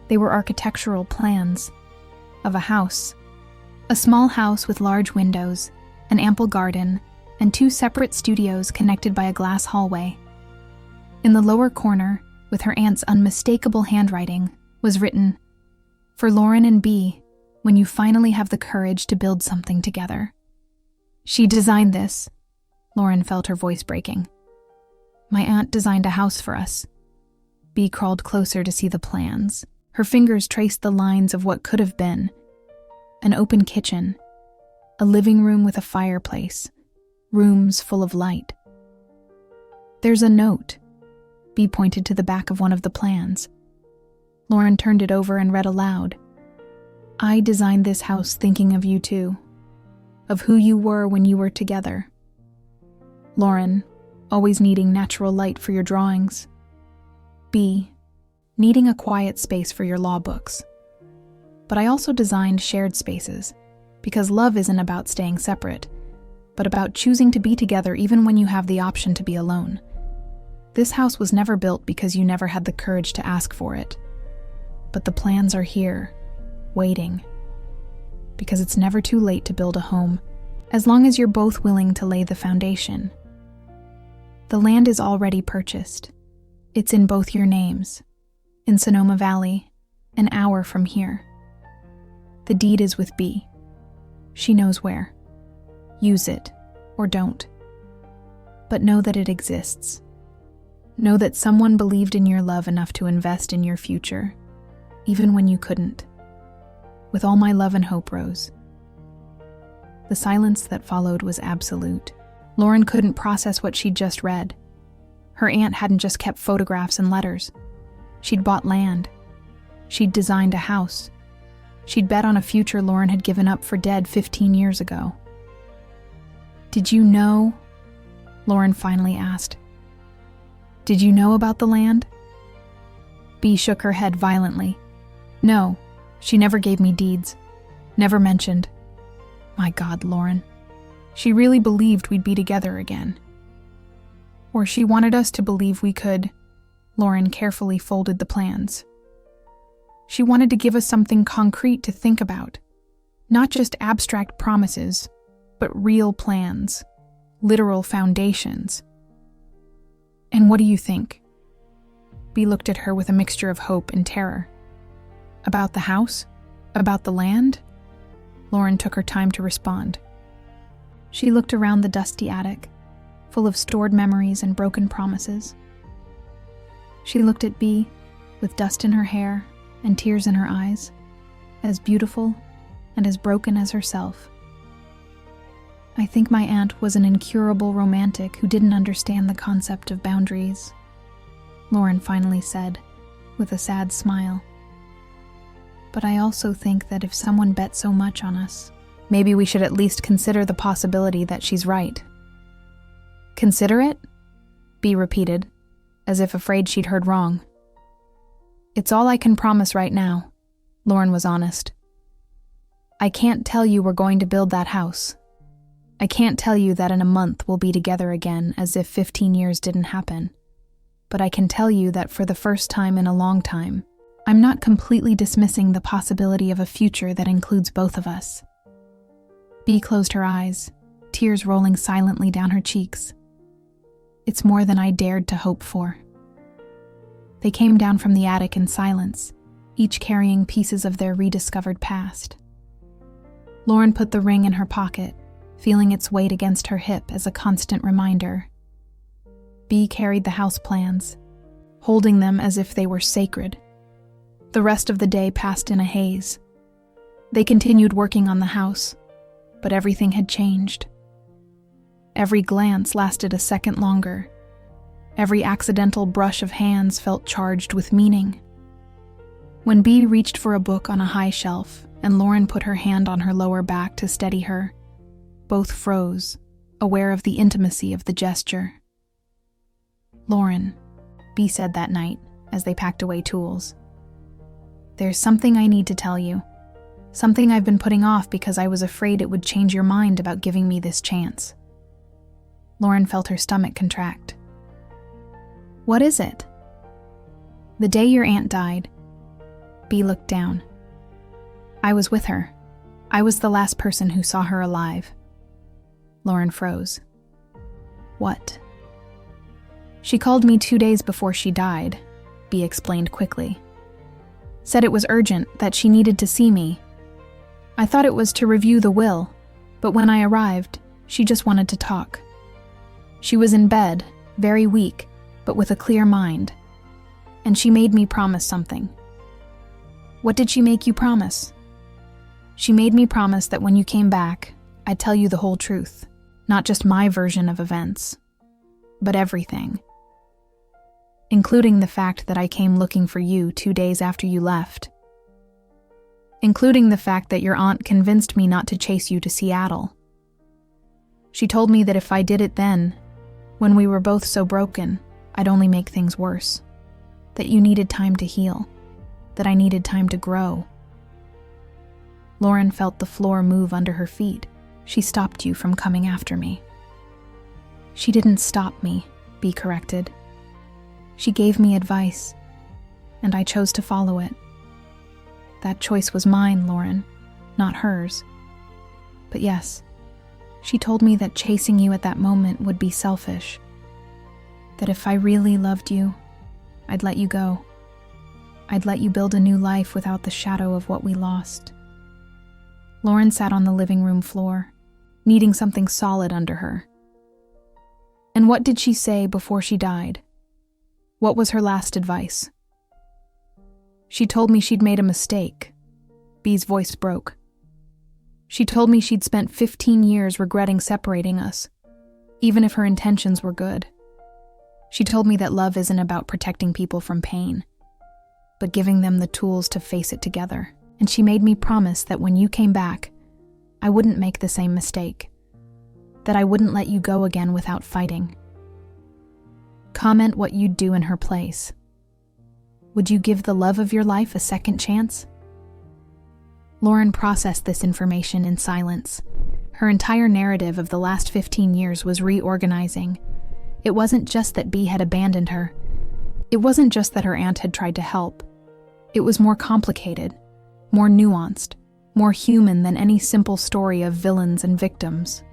They were architectural plans of a house. A small house with large windows, an ample garden, and 2 separate studios connected by a glass hallway. In the lower corner, with her aunt's unmistakable handwriting, was written, "For Lauren and Bea, when you finally have the courage to build something together." She designed this. Lauren felt her voice breaking. My aunt designed a house for us. Bea crawled closer to see the plans. Her fingers traced the lines of what could have been. An open kitchen, a living room with a fireplace, rooms full of light. There's a note. Bea pointed to the back of one of the plans. Lauren turned it over and read aloud. I designed this house thinking of you too, of who you were when you were together. Lauren, always needing natural light for your drawings. Bea, needing a quiet space for your law books. But I also designed shared spaces, because love isn't about staying separate, but about choosing to be together even when you have the option to be alone. This house was never built because you never had the courage to ask for it. But the plans are here, waiting. Because it's never too late to build a home, as long as you're both willing to lay the foundation. The land is already purchased. It's in both your names, in Sonoma Valley, an hour from here. The deed is with Bea. She knows where. Use it, or don't. But know that it exists. Know that someone believed in your love enough to invest in your future, even when you couldn't. With all my love and hope, Rose. The silence that followed was absolute. Lauren couldn't process what she'd just read. Her aunt hadn't just kept photographs and letters. She'd bought land. She'd designed a house. She'd bet on a future Lauren had given up for dead 15 years ago. "Did you know?" Lauren finally asked. "Did you know about the land?" Bea shook her head violently. "No, she never gave me deeds. Never mentioned." My God, Lauren. She really believed we'd be together again. Or she wanted us to believe we could. Lauren carefully folded the plans. She wanted to give us something concrete to think about. Not just abstract promises, but real plans. Literal foundations. "And what do you think?" Bea looked at her with a mixture of hope and terror. "About the house? About the land?" Lauren took her time to respond. She looked around the dusty attic, full of stored memories and broken promises. She looked at Bea, with dust in her hair and tears in her eyes, as beautiful and as broken as herself. "I think my aunt was an incurable romantic who didn't understand the concept of boundaries," Lauren finally said, with a sad smile. "But I also think that if someone bet so much on us, maybe we should at least consider the possibility that she's right." "Consider it?" Bea repeated, as if afraid she'd heard wrong. "It's all I can promise right now," Lauren was honest. "I can't tell you we're going to build that house. I can't tell you that in a month we'll be together again as if 15 years didn't happen. But I can tell you that for the first time in a long time, I'm not completely dismissing the possibility of a future that includes both of us." Bea closed her eyes, tears rolling silently down her cheeks. "It's more than I dared to hope for." They came down from the attic in silence, each carrying pieces of their rediscovered past. Lauren put the ring in her pocket, feeling its weight against her hip as a constant reminder. Bea carried the house plans, holding them as if they were sacred. The rest of the day passed in a haze. They continued working on the house, but everything had changed. Every glance lasted a second longer. Every accidental brush of hands felt charged with meaning. When Bea reached for a book on a high shelf and Lauren put her hand on her lower back to steady her, both froze, aware of the intimacy of the gesture. "Lauren," Bea said that night as they packed away tools. "There's something I need to tell you. Something I've been putting off because I was afraid it would change your mind about giving me this chance." Lauren felt her stomach contract. "What is it?" "The day your aunt died." Bea looked down. "I was with her. I was the last person who saw her alive." Lauren froze. "What?" "She called me 2 days before she died," Bea explained quickly. "Said it was urgent, that she needed to see me. I thought it was to review the will, but when I arrived, she just wanted to talk. She was in bed, very weak, but with a clear mind. And she made me promise something." "What did she make you promise?" "She made me promise that when you came back, I'd tell you the whole truth, not just my version of events, but everything. Including the fact that I came looking for you 2 days after you left. Including the fact that your aunt convinced me not to chase you to Seattle. She told me that if I did it then, when we were both so broken, I'd only make things worse. That you needed time to heal. That I needed time to grow." Lauren felt the floor move under her feet. "She stopped you from coming after me." "She didn't stop me," Bea corrected. "She gave me advice, and I chose to follow it. That choice was mine, Lauren, not hers. But yes, she told me that chasing you at that moment would be selfish. That if I really loved you, I'd let you go. I'd let you build a new life without the shadow of what we lost." Lauren sat on the living room floor, needing something solid under her. "And what did she say before she died? What was her last advice?" "She told me she'd made a mistake." Bea's voice broke. "She told me she'd spent 15 years regretting separating us, even if her intentions were good. She told me that love isn't about protecting people from pain. but giving them the tools to face it together. And she made me promise that when you came back, I wouldn't make the same mistake, that I wouldn't let you go again without fighting. Comment what you'd do in her place. Would you give the love of your life a second chance? Lauren processed this information in silence. Her entire narrative of the last 15 years was reorganizing. It wasn't just that Bea had abandoned her. It wasn't just that her aunt had tried to help. It was more complicated, more nuanced, more human than any simple story of villains and victims.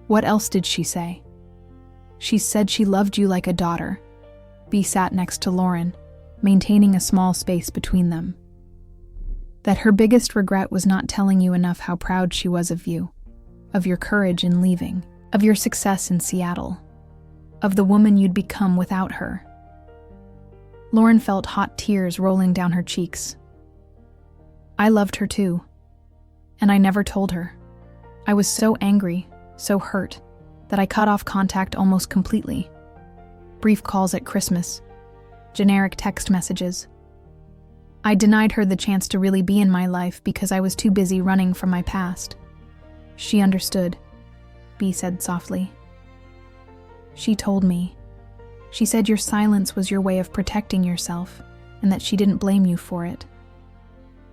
What else did she say? She said she loved you like a daughter. Bea sat next to Lauren, maintaining a small space between them. That her biggest regret was not telling you enough how proud she was of you, of your courage in leaving, of your success in Seattle, of the woman you'd become without her. Lauren felt hot tears rolling down her cheeks. I loved her too, and I never told her. I was so angry, so hurt, that I cut off contact almost completely. Brief calls at Christmas, generic text messages. I denied her the chance to really be in my life because I was too busy running from my past. She understood, Bea said softly. She told me. She said your silence was your way of protecting yourself, and that she didn't blame you for it.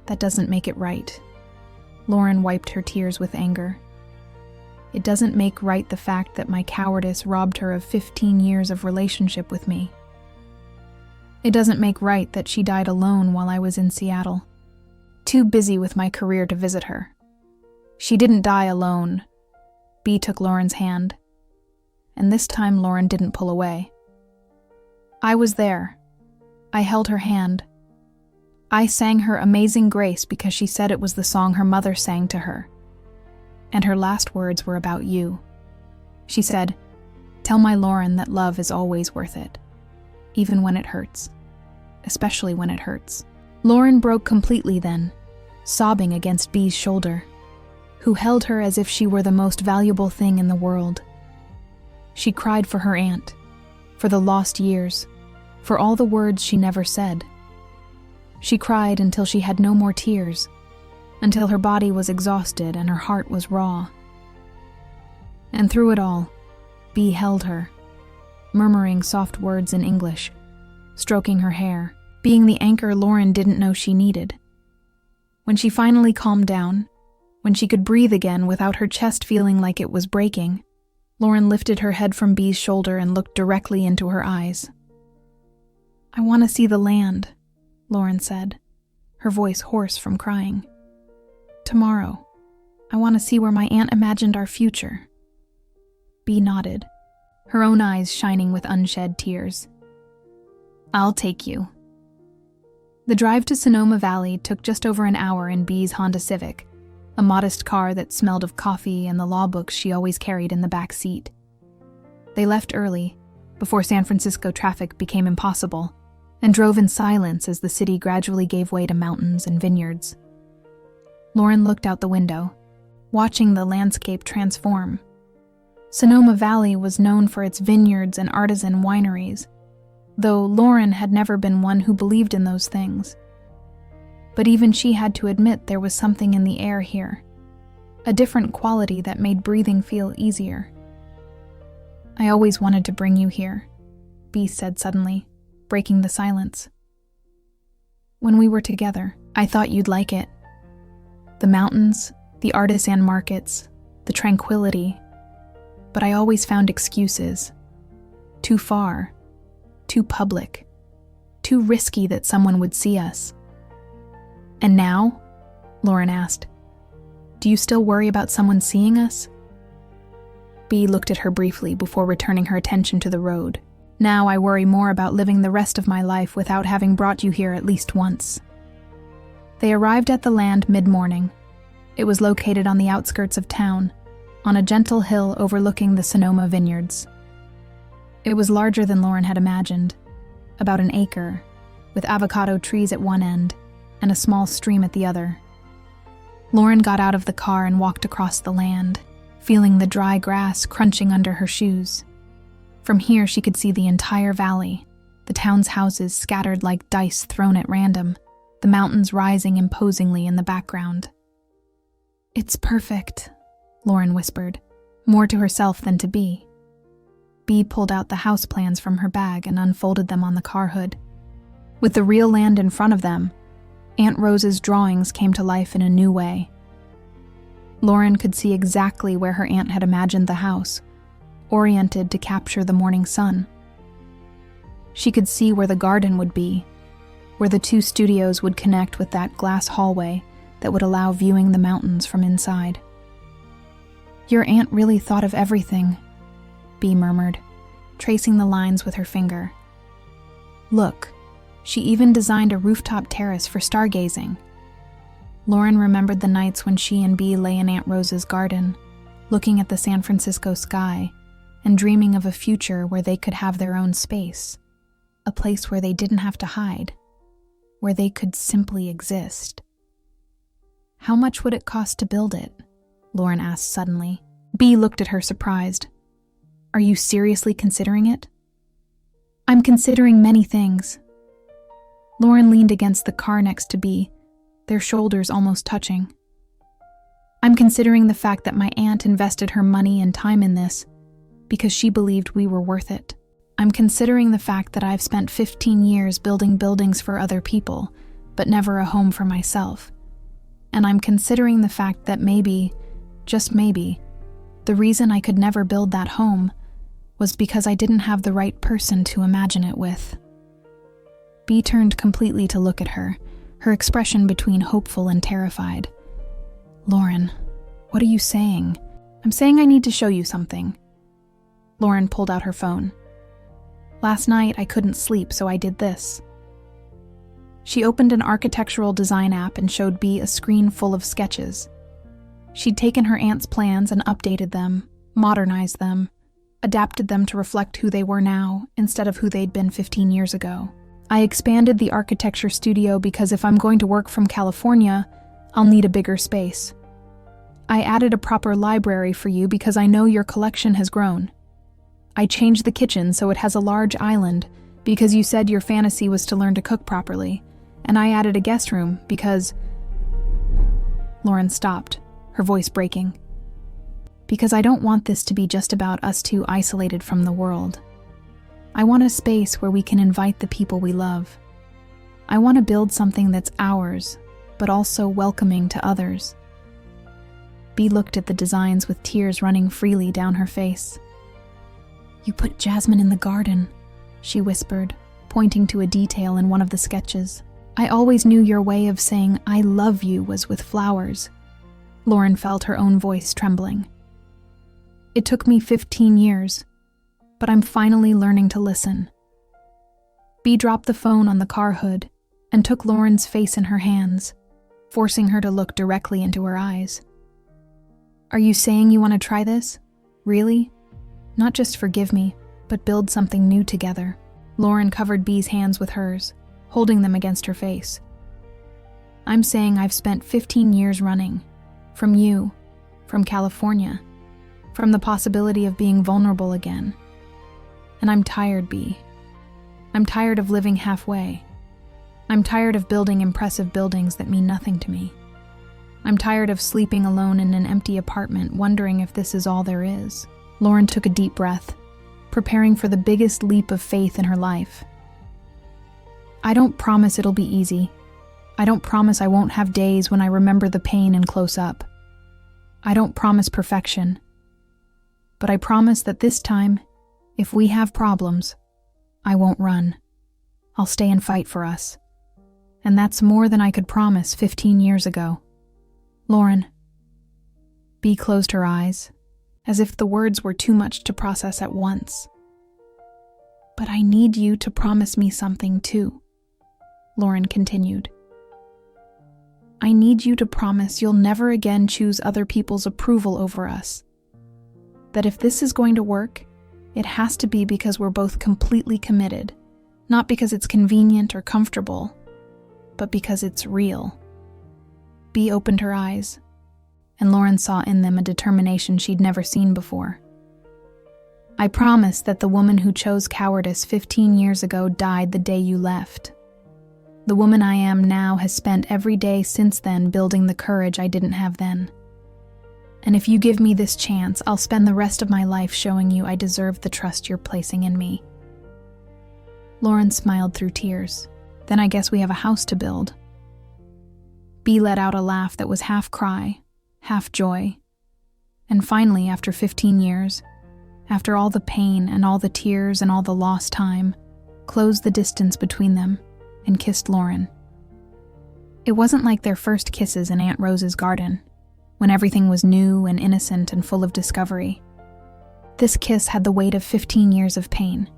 That doesn't make it right. Lauren wiped her tears with anger. It doesn't make right the fact that my cowardice robbed her of 15 years of relationship with me. It doesn't make right that she died alone while I was in Seattle, too busy with my career to visit her. She didn't die alone. Bea took Lauren's hand, and this time Lauren didn't pull away. I was there. I held her hand. I sang her Amazing Grace because she said it was the song her mother sang to her. And her last words were about you. She said, "Tell my Lauren that love is always worth it, even when it hurts, especially when it hurts." Lauren broke completely then, sobbing against Bea's shoulder, who held her as if she were the most valuable thing in the world. She cried for her aunt, for the lost years, for all the words she never said. She cried until she had no more tears, until her body was exhausted and her heart was raw. And through it all, Bea held her, murmuring soft words in English, stroking her hair, being the anchor Lauren didn't know she needed. When she finally calmed down, when she could breathe again without her chest feeling like it was breaking, Lauren lifted her head from Bea's shoulder and looked directly into her eyes. "I want to see the land," Lauren said, her voice hoarse from crying. "Tomorrow, I want to see where my aunt imagined our future." Bea nodded, her own eyes shining with unshed tears. "I'll take you." The drive to Sonoma Valley took just over an hour in Bea's Honda Civic, a modest car that smelled of coffee and the law books she always carried in the back seat. They left early, before San Francisco traffic became impossible, and drove in silence as the city gradually gave way to mountains and vineyards. Lauren looked out the window, watching the landscape transform. Sonoma Valley was known for its vineyards and artisan wineries, though Lauren had never been one who believed in those things. But even she had to admit there was something in the air here, a different quality that made breathing feel easier. "I always wanted to bring you here," Bea said suddenly, breaking the silence. "When we were together, I thought you'd like it. The mountains, the artisan markets, the tranquility. But I always found excuses. Too far, too public, too risky that someone would see us." "And now?" Lauren asked. "Do you still worry about someone seeing us?" Bea looked at her briefly before returning her attention to the road. "Now I worry more about living the rest of my life without having brought you here at least once." They arrived at the land mid-morning. It was located on the outskirts of town, on a gentle hill overlooking the Sonoma vineyards. It was larger than Lauren had imagined, about an acre, with avocado trees at one end and a small stream at the other. Lauren got out of the car and walked across the land, feeling the dry grass crunching under her shoes. From here she could see the entire valley, the town's houses scattered like dice thrown at random, the mountains rising imposingly in the background. "It's perfect," Lauren whispered, more to herself than to Bea. Bea pulled out the house plans from her bag and unfolded them on the car hood. With the real land in front of them, Aunt Rose's drawings came to life in a new way. Lauren could see exactly where her aunt had imagined the house, oriented to capture the morning sun. She could see where the garden would be, where the two studios would connect with that glass hallway that would allow viewing the mountains from inside. "Your aunt really thought of everything," Bea murmured, tracing the lines with her finger. "Look, she even designed a rooftop terrace for stargazing." Lauren remembered the nights when she and Bea lay in Aunt Rose's garden, looking at the San Francisco sky and dreaming of a future where they could have their own space, a place where they didn't have to hide, where they could simply exist. "How much would it cost to build it?" Lauren asked suddenly. Bea looked at her surprised. "Are you seriously considering it?" "I'm considering many things." Lauren leaned against the car next to Bea, their shoulders almost touching. "I'm considering the fact that my aunt invested her money and time in this because she believed we were worth it. I'm considering the fact that I've spent 15 years building buildings for other people, but never a home for myself. And I'm considering the fact that maybe, just maybe, the reason I could never build that home was because I didn't have the right person to imagine it with." Bea turned completely to look at her, her expression between hopeful and terrified. "Lauren, what are you saying?" "I'm saying I need to show you something." Lauren pulled out her phone. "Last night I couldn't sleep, so I did this." She opened an architectural design app and showed Bea a screen full of sketches. She'd taken her aunt's plans and updated them, modernized them, adapted them to reflect who they were now instead of who they'd been 15 years ago. "I expanded the architecture studio because if I'm going to work from California, I'll need a bigger space. I added a proper library for you because I know your collection has grown. I changed the kitchen so it has a large island because you said your fantasy was to learn to cook properly, and I added a guest room because..." Lauren stopped, her voice breaking. "Because I don't want this to be just about us two isolated from the world. I want a space where we can invite the people we love. I want to build something that's ours, but also welcoming to others." Bea looked at the designs with tears running freely down her face. "You put jasmine in the garden," she whispered, pointing to a detail in one of the sketches. "I always knew your way of saying I love you was with flowers." Lauren felt her own voice trembling. "It took me 15 years, but I'm finally learning to listen." Bea dropped the phone on the car hood and took Lauren's face in her hands, forcing her to look directly into her eyes. "Are you saying you want to try this? Really? Not just forgive me, but build something new together?" Lauren covered Bea's hands with hers, holding them against her face. "I'm saying I've spent 15 years running. From you, from California, from the possibility of being vulnerable again. And I'm tired, Bea. I'm tired of living halfway. I'm tired of building impressive buildings that mean nothing to me. I'm tired of sleeping alone in an empty apartment, wondering if this is all there is." Lauren took a deep breath, preparing for the biggest leap of faith in her life. "I don't promise it'll be easy. I don't promise I won't have days when I remember the pain in close up. I don't promise perfection. But I promise that this time, if we have problems, I won't run. I'll stay and fight for us. And that's more than I could promise 15 years ago. Lauren." Bea closed her eyes, as if the words were too much to process at once. "But I need you to promise me something too," Lauren continued. "I need you to promise you'll never again choose other people's approval over us. That if this is going to work, it has to be because we're both completely committed, not because it's convenient or comfortable, but because it's real." Bea opened her eyes, and Lauren saw in them a determination she'd never seen before. I promise that the woman who chose cowardice 15 years ago died the day you left. The woman I am now has spent every day since then building the courage I didn't have then. And if you give me this chance, I'll spend the rest of my life showing you I deserve the trust you're placing in me." Lauren smiled through tears. "Then I guess we have a house to build." Bea let out a laugh that was half cry, half joy. And finally, after 15 years, after all the pain and all the tears and all the lost time, closed the distance between them and kissed Lauren. It wasn't like their first kisses in Aunt Rose's garden, when everything was new and innocent and full of discovery. This kiss had the weight of 15 years of pain.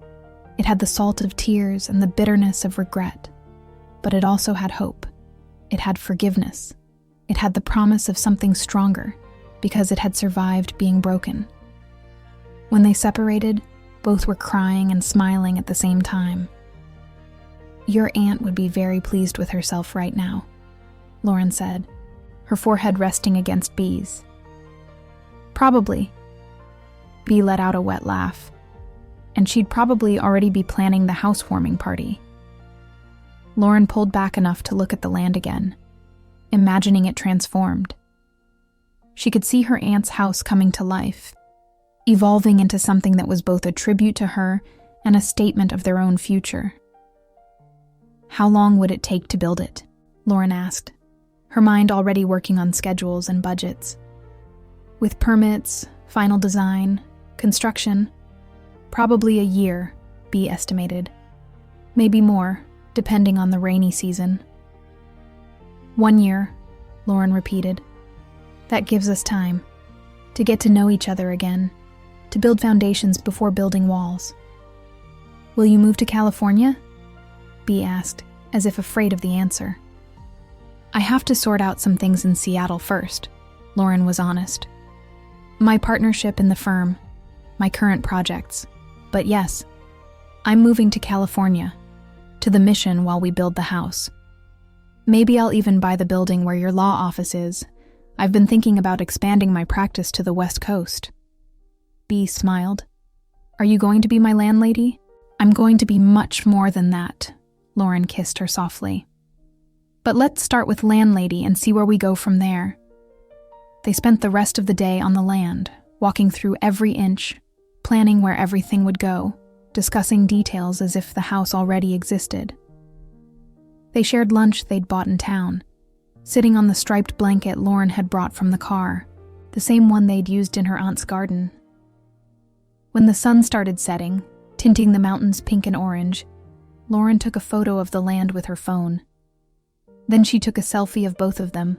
It had the salt of tears and the bitterness of regret. But it also had hope. It had forgiveness. It had the promise of something stronger, because it had survived being broken. When they separated, both were crying and smiling at the same time. "Your aunt would be very pleased with herself right now," Lauren said, her forehead resting against Bea's. "Probably." Bea let out a wet laugh. "And she'd probably already be planning the housewarming party." Lauren pulled back enough to look at the land again, imagining it transformed. She could see her aunt's house coming to life, evolving into something that was both a tribute to her and a statement of their own future. "How long would it take to build it?" Lauren asked, her mind already working on schedules and budgets. "With permits, final design, construction, probably a year," Bea estimated. "Maybe more, depending on the rainy season." "1 year," Lauren repeated. "That gives us time to get to know each other again, to build foundations before building walls." "Will you move to California?" Bea asked, as if afraid of the answer. "I have to sort out some things in Seattle first," Lauren was honest. "My partnership in the firm, my current projects. But yes, I'm moving to California, to the mission while we build the house. Maybe I'll even buy the building where your law office is. I've been thinking about expanding my practice to the West Coast." Bea smiled. "Are you going to be my landlady?" "I'm going to be much more than that," Lauren kissed her softly. "But let's start with landlady and see where we go from there." They spent the rest of the day on the land, walking through every inch, planning where everything would go, discussing details as if the house already existed. They shared lunch they'd bought in town, sitting on the striped blanket Lauren had brought from the car, the same one they'd used in her aunt's garden. When the sun started setting, tinting the mountains pink and orange, Lauren took a photo of the land with her phone. Then she took a selfie of both of them,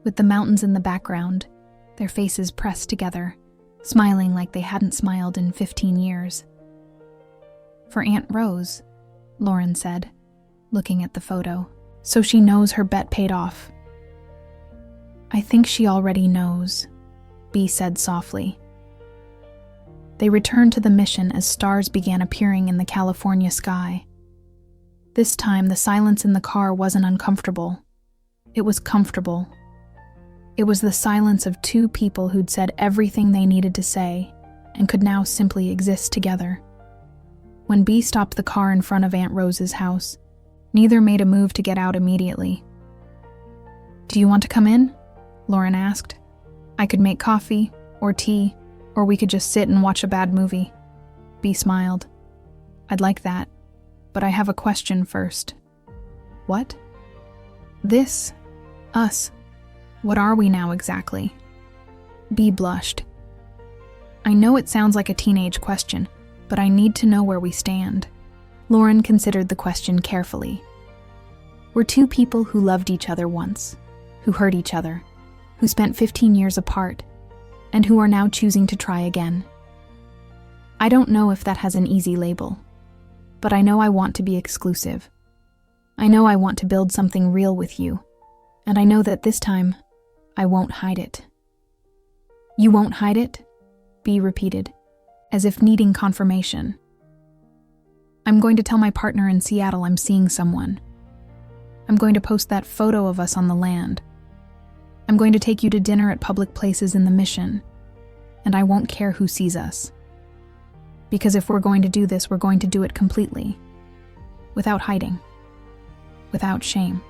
with the mountains in the background, their faces pressed together, smiling like they hadn't smiled in 15 years. "For Aunt Rose," Lauren said, looking at the photo, "so she knows her bet paid off." "I think she already knows," Bea said softly. They returned to the mission as stars began appearing in the California sky. This time, the silence in the car wasn't uncomfortable. It was comfortable. It was the silence of two people who'd said everything they needed to say and could now simply exist together. When Bea stopped the car in front of Aunt Rose's house, neither made a move to get out immediately. "Do you want to come in?" Lauren asked. "I could make coffee or tea, or we could just sit and watch a bad movie." Bea smiled. "I'd like that. But I have a question first." "What?" "This. Us. What are we now exactly?" Bea blushed. "I know it sounds like a teenage question, but I need to know where we stand." Lauren considered the question carefully. "We're two people who loved each other once, who hurt each other, who spent 15 years apart, and who are now choosing to try again. I don't know if that has an easy label. But I know I want to be exclusive. I know I want to build something real with you, and I know that this time, I won't hide it." "You won't hide it?" Bea repeated, as if needing confirmation. "I'm going to tell my partner in Seattle I'm seeing someone. I'm going to post that photo of us on the land. I'm going to take you to dinner at public places in the mission, and I won't care who sees us." Because if we're going to do this, we're going to do it completely. Without hiding. Without shame.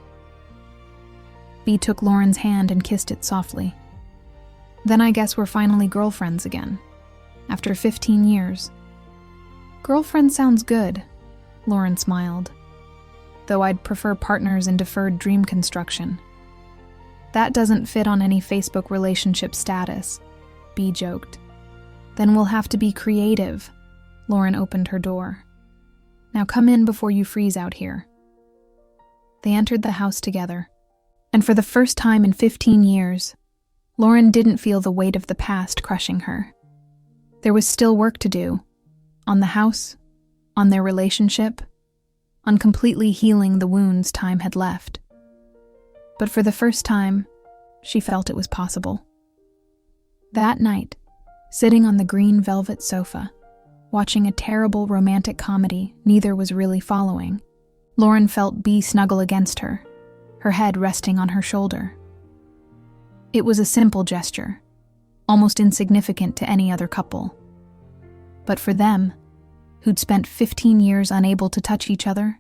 Bea took Lauren's hand and kissed it softly. Then I guess we're finally girlfriends again. After 15 years. Girlfriend sounds good, Lauren smiled. Though I'd prefer partners in deferred dream construction. That doesn't fit on any Facebook relationship status, Bea joked. Then we'll have to be creative. Lauren opened her door. Now come in before you freeze out here. They entered the house together, and for the first time in 15 years, Lauren didn't feel the weight of the past crushing her. There was still work to do, on the house, on their relationship, on completely healing the wounds time had left. But for the first time, she felt it was possible. That night, sitting on the green velvet sofa, watching a terrible romantic comedy neither was really following, Lauren felt Bea snuggle against her, her head resting on her shoulder. It was a simple gesture, almost insignificant to any other couple. But for them, who'd spent 15 years unable to touch each other,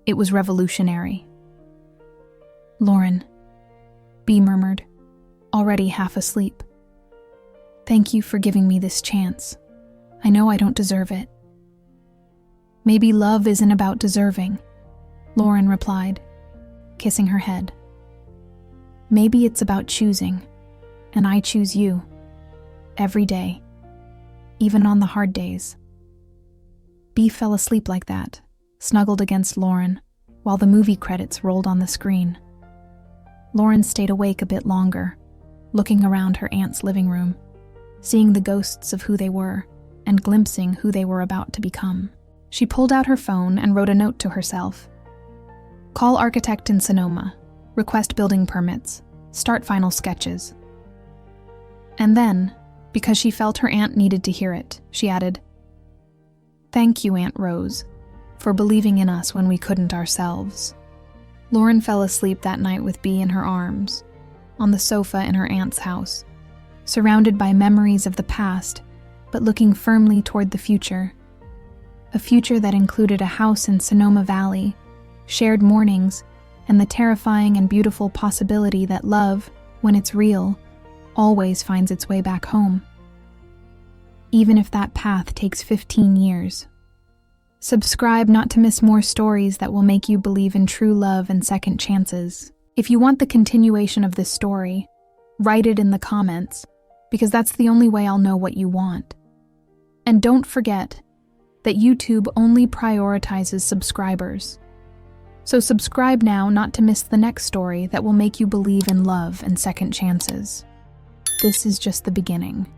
it was revolutionary. Lauren, Bea murmured, already half asleep. Thank you for giving me this chance. I know I don't deserve it. Maybe love isn't about deserving, Lauren replied, kissing her head. Maybe it's about choosing, and I choose you, every day, even on the hard days. Bea fell asleep like that, snuggled against Lauren, while the movie credits rolled on the screen. Lauren stayed awake a bit longer, looking around her aunt's living room, seeing the ghosts of who they were, and glimpsing who they were about to become. She pulled out her phone and wrote a note to herself. Call architect in Sonoma, request building permits, start final sketches. And then, because she felt her aunt needed to hear it, she added, Thank you, Aunt Rose, for believing in us when we couldn't ourselves. Lauren fell asleep that night with Bea in her arms, on the sofa in her aunt's house, surrounded by memories of the past, but looking firmly toward the future. A future that included a house in Sonoma Valley, shared mornings, and the terrifying and beautiful possibility that love, when it's real, always finds its way back home. Even if that path takes 15 years. Subscribe not to miss more stories that will make you believe in true love and second chances. If you want the continuation of this story, write it in the comments, because that's the only way I'll know what you want. And don't forget that YouTube only prioritizes subscribers. So subscribe now not to miss the next story that will make you believe in love and second chances. This is just the beginning.